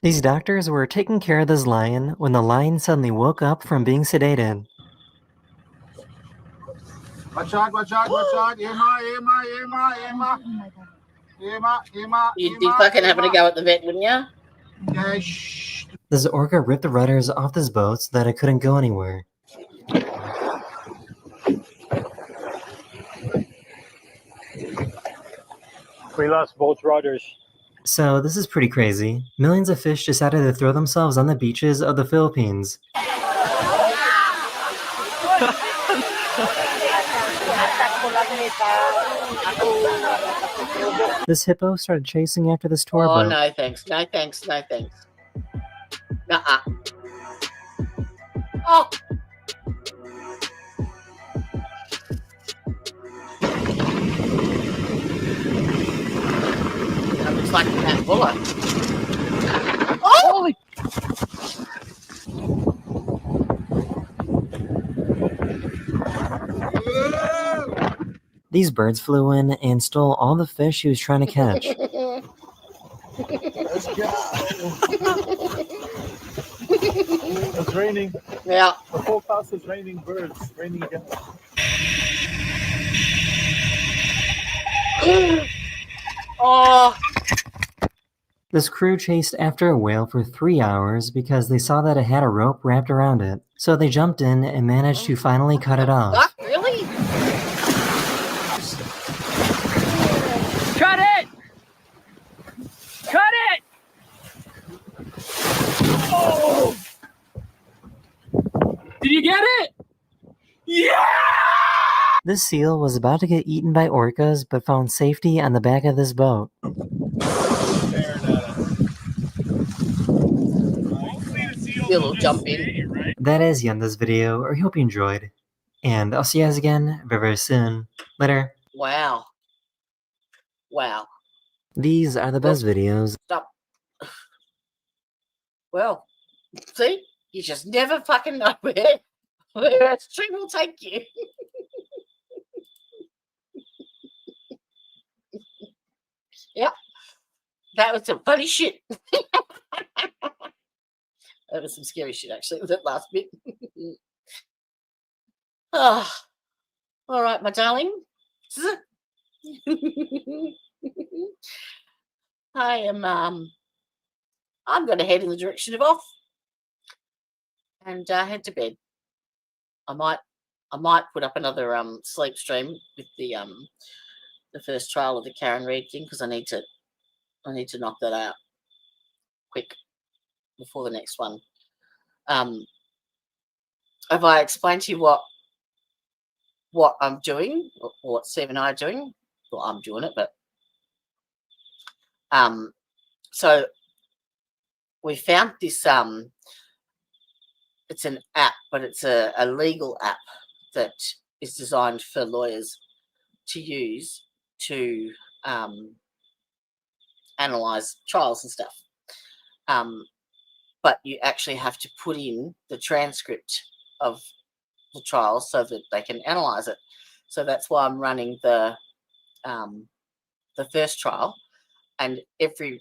These doctors were taking care of this lion when the lion suddenly woke up from being sedated. Watch out, watch out, watch out. Emma. You'd be fucking having to go at the vet, wouldn't you? Yeah, shh. This orca ripped the rudders off this boat so that it couldn't go anywhere. We lost both rudders. So this is pretty crazy. Millions of fish decided to throw themselves on the beaches of the Philippines. This hippo started chasing after this tour Oh, boat. no thanks. No thanks. No thanks. Nuh-uh. Oh! like that bullet. Holy! These birds flew in and stole all the fish he was trying to catch. Let's go. It's raining. Yeah. The whole house is raining birds. Raining again. Oh. This crew chased after a whale for 3 hours because they saw that it had a rope wrapped around it. So they jumped in and managed to finally cut it off. Fuck, really? Cut it! Cut it! Oh! Did you get it? Yeah! This seal was about to get eaten by orcas, but found safety on the back of this boat. He'll jump in. That is the end of this video. I hope you enjoyed. And I'll see you guys again very, very soon. Later. Wow. Wow. These are the best videos. Stop. Well, see? You just never fucking know where a stream will take you. Yep. That was some funny shit. That was some scary shit, actually, that last bit. Oh, all right, my darling. I am, I'm going to head in the direction of off and head to bed. I might put up another sleep stream with the first trial of the Karen Reid thing because I need to knock that out quick before the next one. Have I explained to you what I'm doing, or what Steve and I are doing? Well, I'm doing it, but so we found this it's an app, but it's a legal app that is designed for lawyers to use to analyze trials and stuff. But you actually have to put in the transcript of the trial so that they can analyze it. So that's why I'm running the first trial, and every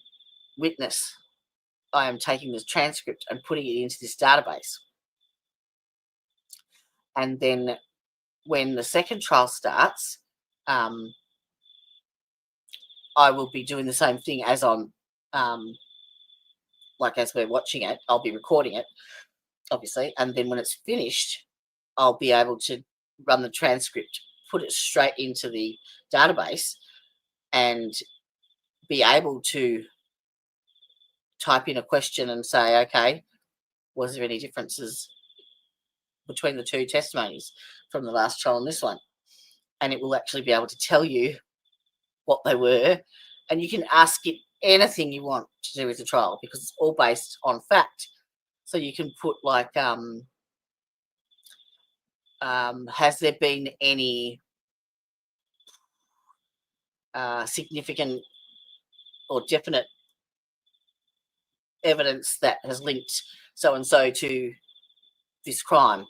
witness I am taking this transcript and putting it into this database. And then when the second trial starts, I will be doing the same thing as I'm like as we're watching it. I'll be recording it, obviously, and then when it's finished, I'll be able to run the transcript, put it straight into the database, and be able to type in a question and say, okay, was there any differences between the two testimonies from the last trial and this one? And it will actually be able to tell you what they were, and you can ask it anything you want to do with the trial because it's all based on fact. So you can put like, has there been any significant or definite evidence that has linked so-and-so to this crime?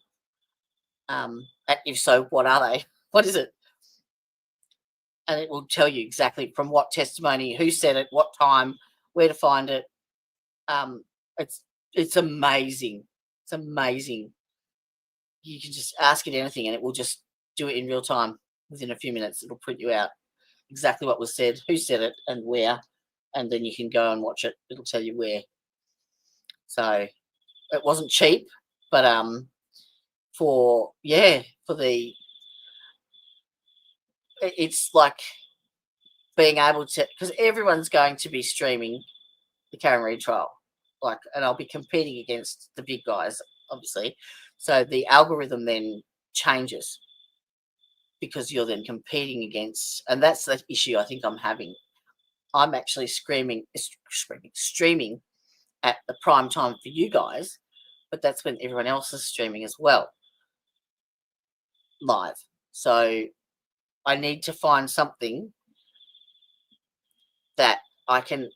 And if so, what are they? What is it? And it will tell you exactly from what testimony, who said it, what time, where to find it. It's amazing. It's amazing. You can just ask it anything and it will just do it in real time. Within a few minutes, it'll print you out exactly what was said, who said it, and where. And then you can go and watch it. It'll tell you where. So it wasn't cheap, but it's like being able to, because everyone's going to be streaming the Karen Reid trial, like, and I'll be competing against the big guys, obviously. So the algorithm then changes because you're then competing against, and that's the issue I think I'm having. I'm actually streaming at the prime time for you guys, but that's when everyone else is streaming as well, live. So I need to find something that I can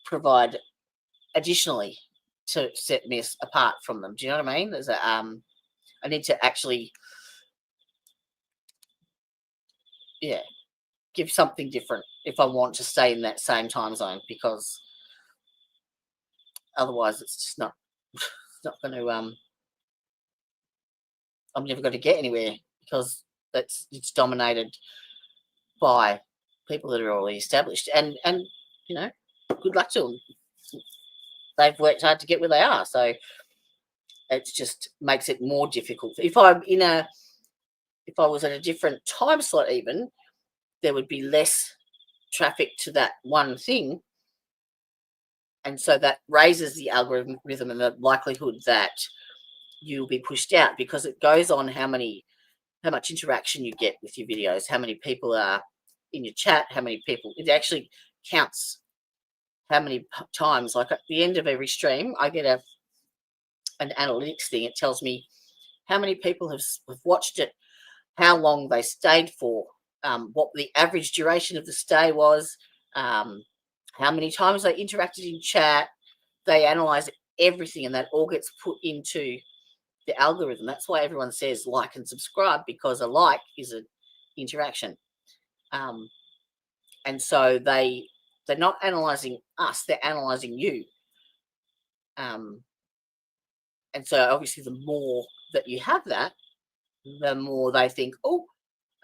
provide additionally to set me apart from them. Do you know what I mean? There's a I need to actually, yeah, give something different if I want to stay in that same time zone, because otherwise it's just not it's not going to I'm never going to get anywhere, because it's dominated by people that are already established, and you know, good luck to them. They've worked hard to get where they are, so it just makes it more difficult. If I was at a different time slot, even, there would be less traffic to that one thing, and so that raises the algorithm and the likelihood that you'll be pushed out, because it goes on how much interaction you get with your videos, how many people are in your chat, how many people. It actually counts how many times. Like at the end of every stream, I get an analytics thing. It tells me how many people have watched it, how long they stayed for, what the average duration of the stay was, how many times they interacted in chat. They analyze everything, and that all gets put into the algorithm. That's why everyone says like and subscribe, because a like is an interaction. And so they're not analyzing us, they're analyzing you. And so obviously the more that you have that, the more they think, oh,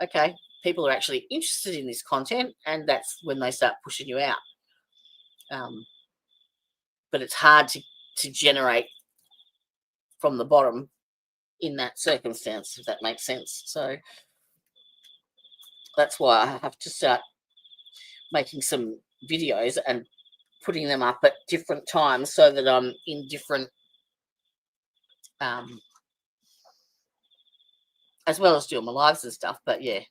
okay, people are actually interested in this content, and that's when they start pushing you out. But it's hard to generate from the bottom in that circumstance, if that makes sense. So that's why I have to start making some videos and putting them up at different times, so that I'm in different, as well as doing my lives and stuff. But yeah,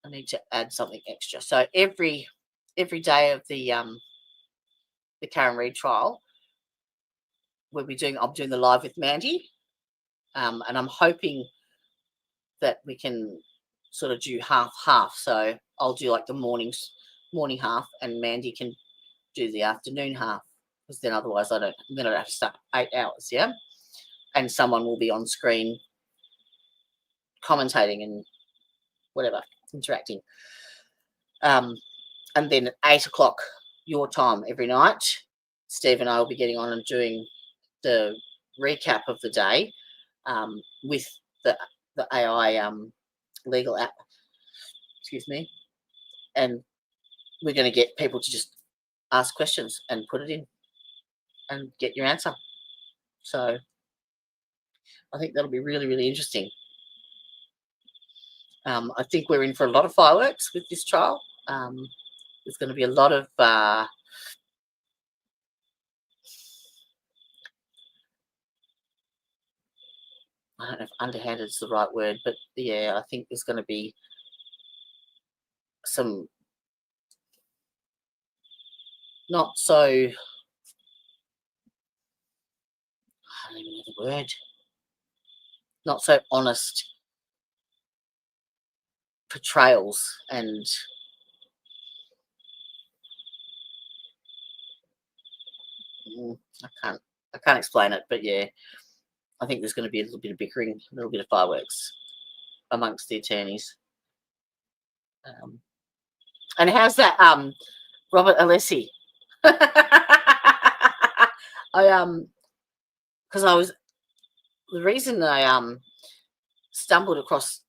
I need to add something extra. So every day of the Karen Reid trial, I'm doing the live with Mandy, and I'm hoping that we can sort of do half. So I'll do like the morning half, and Mandy can do the afternoon half, because then otherwise I don't have to start 8 hours, yeah. And someone will be on screen commentating and whatever, interacting. And then at 8 o'clock your time every night, Steve and I will be getting on and doing the recap of the day, with the AI legal app. Excuse me. And we're going to get people to just ask questions and put it in and get your answer. So I think that'll be really, really interesting. I think we're in for a lot of fireworks with this trial. There's going to be a lot of I don't know if underhanded is the right word, but yeah, I think there's going to be some not so, I don't even know the word, not so honest portrayals, and I can't explain it, but yeah, I think there's going to be a little bit of bickering, a little bit of fireworks amongst the attorneys. And how's that, Robert Alessi? Because the reason I stumbled across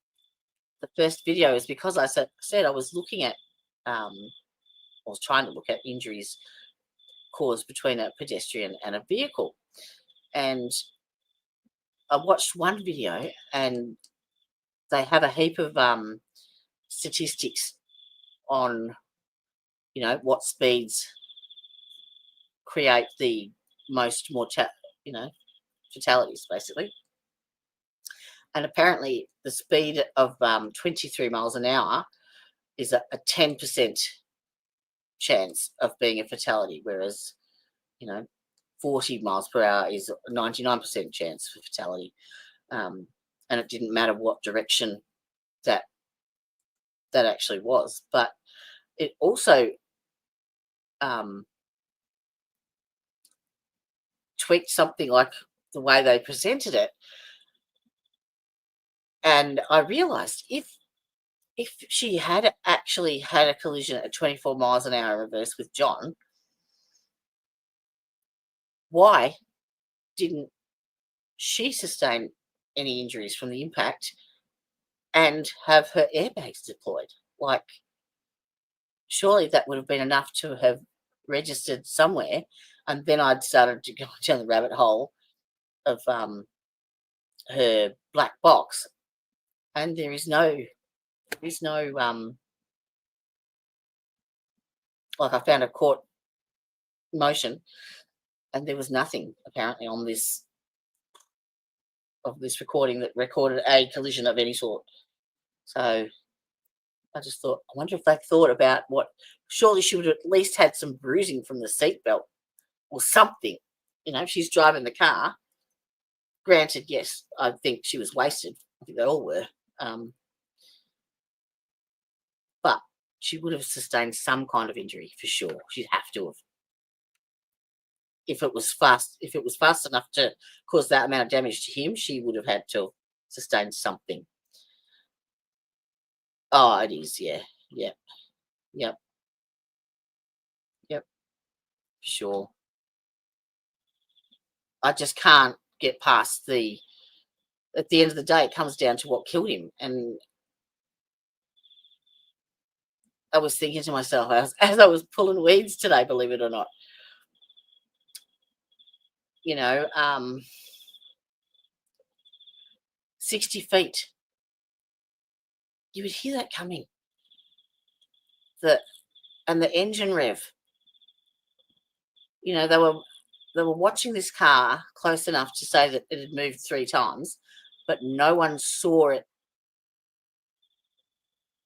the first video is because I said I was looking at, I was trying to look at injuries caused between a pedestrian and a vehicle, and I watched one video, and they have a heap of statistics on, you know, what speeds create the most fatalities, basically. And apparently the speed of 23 miles an hour is a 10% chance of being a fatality, whereas, 40 miles per hour is a 99% chance for fatality. And it didn't matter what direction that actually was. But it also tweaked something like the way they presented it. And I realised if she had actually had a collision at 24 miles an hour in reverse with John, why didn't she sustain any injuries from the impact and have her airbags deployed? Like, surely that would have been enough to have registered somewhere. And then I'd started to go down the rabbit hole of her black box, and there is no like, I found a court motion, and there was nothing apparently on this recording that recorded a collision of any sort. So I just thought, I wonder if they thought about what. Surely she would have at least had some bruising from the seatbelt or something. You know, she's driving the car. Granted, yes, I think she was wasted. I think they all were. But she would have sustained some kind of injury for sure. She'd have to have. If it was fast enough to cause that amount of damage to him, she would have had to sustain something. Oh, it is, yeah. Yep. For sure. I just can't get past at the end of the day, it comes down to what killed him. And I was thinking to myself as I was pulling weeds today, believe it or not, 60 feet, you would hear that coming. And the engine rev, they were watching this car close enough to say that it had moved 3 times, but no one saw it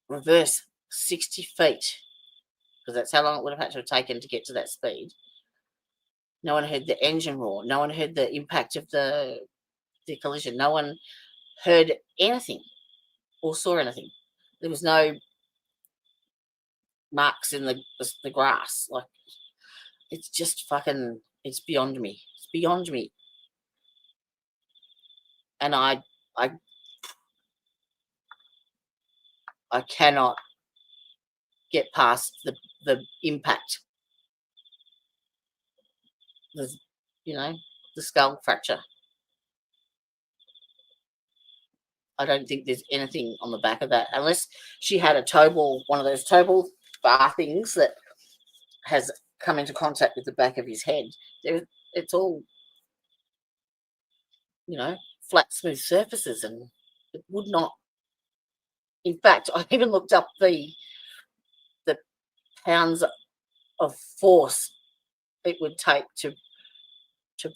reverse 60 feet, because that's how long it would have had to have taken to get to that speed. No one heard the engine roar. No one heard the impact of the collision. No one heard anything or saw anything. There was no marks in the grass. Like, it's just fucking, it's beyond me. It's beyond me. And I cannot get past the impact. The skull fracture. I don't think there's anything on the back of that, unless she had a toe ball, one of those toe ball bar things that has come into contact with the back of his head. It's all, flat, smooth surfaces, and it would not. In fact, I even looked up the pounds of force it would take to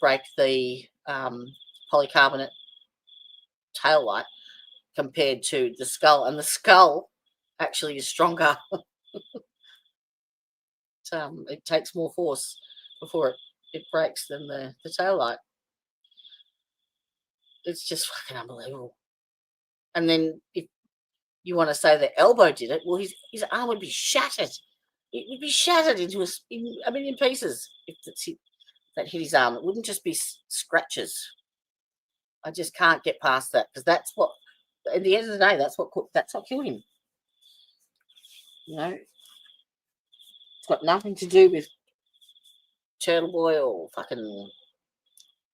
break the polycarbonate tail light compared to the skull, and the skull actually is stronger. It takes more force before it breaks than the tail light. It's just fucking unbelievable. And then if you want to say the elbow did it, well, his arm would be shattered. It would be shattered into a million pieces if that hit his arm. It wouldn't just be scratches. I just can't get past that, because that's what, at the end of the day, that's what killed him. It's got nothing to do with Turtle Boy or fucking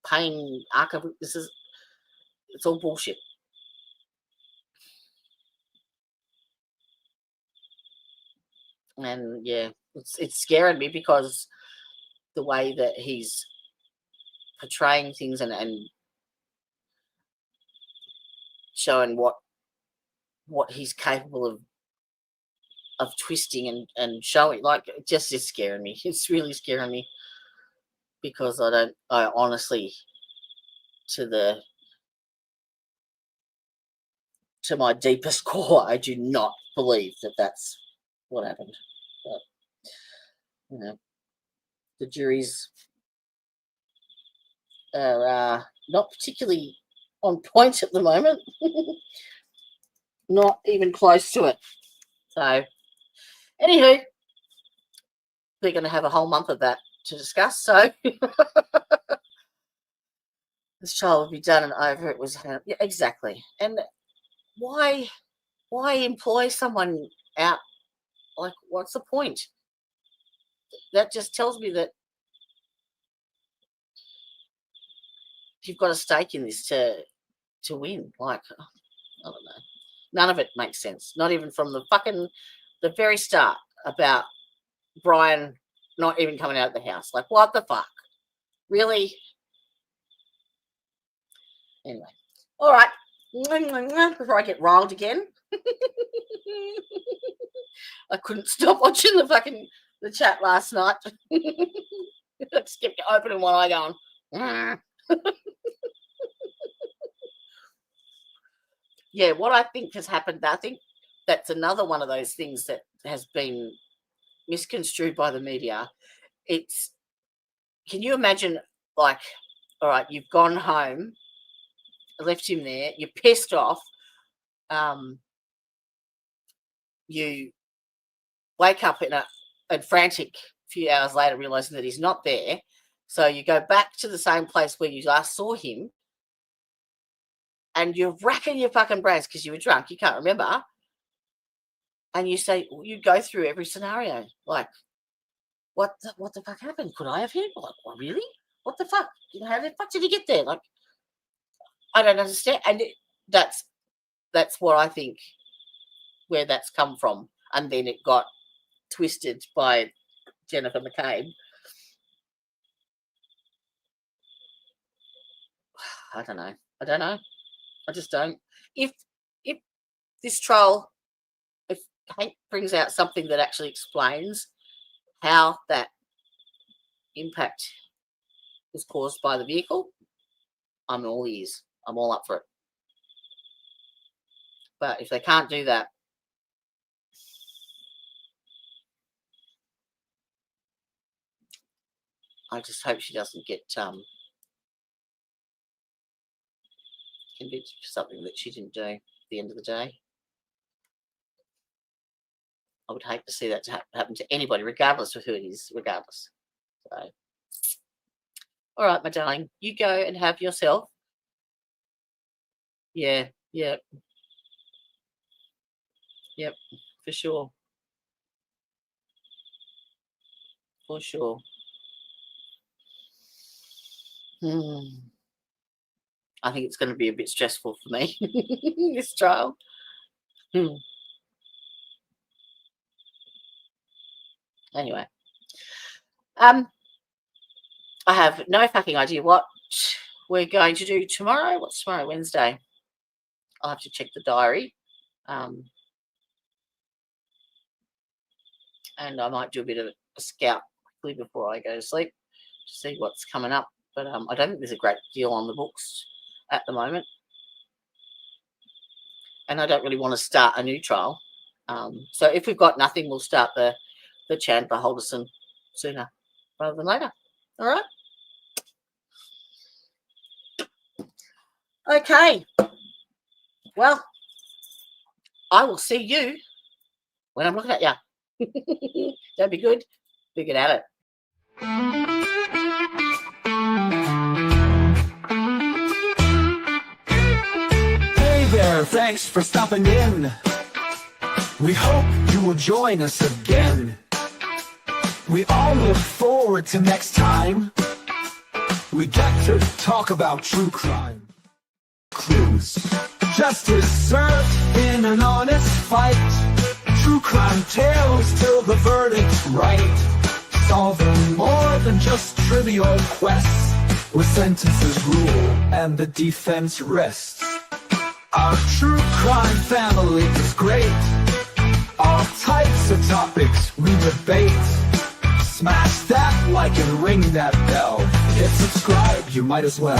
pain archive. It's all bullshit. And yeah, it's scaring me, because the way that he's portraying things and showing what he's capable of twisting and showing, like, it just is scaring me. It's really scaring me, because I honestly, to my deepest core, I do not believe that that's what happened. But the juries are not particularly on point at the moment. Not even close to it. So, anywho, we're going to have a whole month of that to discuss. So this trial will be done and over. It was yeah, exactly. And why employ someone out? Like, what's the point? That just tells me that you've got a stake in this to win. Like, I don't know. None of it makes sense. Not even from the very start about Brian not even coming out of the house. Like, what the fuck? Really? Anyway. All right. Before I get riled again. I couldn't stop watching the chat last night. I just kept opening one eye going. Yeah, what I think has happened, I think that's another one of those things that has been misconstrued by the media. Can you imagine, like, all right, you've gone home, left him there, you're pissed off, you wake up and frantic a few hours later realizing that he's not there, so you go back to the same place where you last saw him, and you're racking your fucking brains because you were drunk, you can't remember, and you go through every scenario, like, what the fuck happened? Could I have hit? Like, what, really? What the fuck? How the fuck did he get there? Like, I don't understand. And that's what I think, where that's come from. And then it got twisted by Jennifer McCabe. I don't know. I just don't. If this trial, if Hank brings out something that actually explains how that impact was caused by the vehicle, I'm all ears. I'm all up for it. But if they can't do that, I just hope she doesn't get convicted for something that she didn't do at the end of the day. I would hate to see that happen to anybody, regardless of who it is, regardless. So, all right, my darling, you go and have yourself. Yeah, yep, for sure. For sure. I think it's going to be a bit stressful for me, this trial. Anyway, I have no fucking idea what we're going to do tomorrow. What's tomorrow? Wednesday. I'll have to check the diary. And I might do a bit of a scout quickly before I go to sleep to see what's coming up. But I don't think there's a great deal on the books at the moment. And I don't really want to start a new trial. So if we've got nothing, we'll start the Chandler Holderson sooner rather than later. All right? Okay. Well, I will see you when I'm looking at you. That'd be good. Be good at it. Hey there, thanks for stopping in. We hope you will join us again. We all look forward to next time. We get to talk about true crime. Clues. Justice served in an honest fight. True crime tales till the verdict's right. Solving more than just trivial quests, where sentences rule and the defense rests. Our true crime family is great. All types of topics we debate. Smash that like and ring that bell. Hit subscribe, you might as well.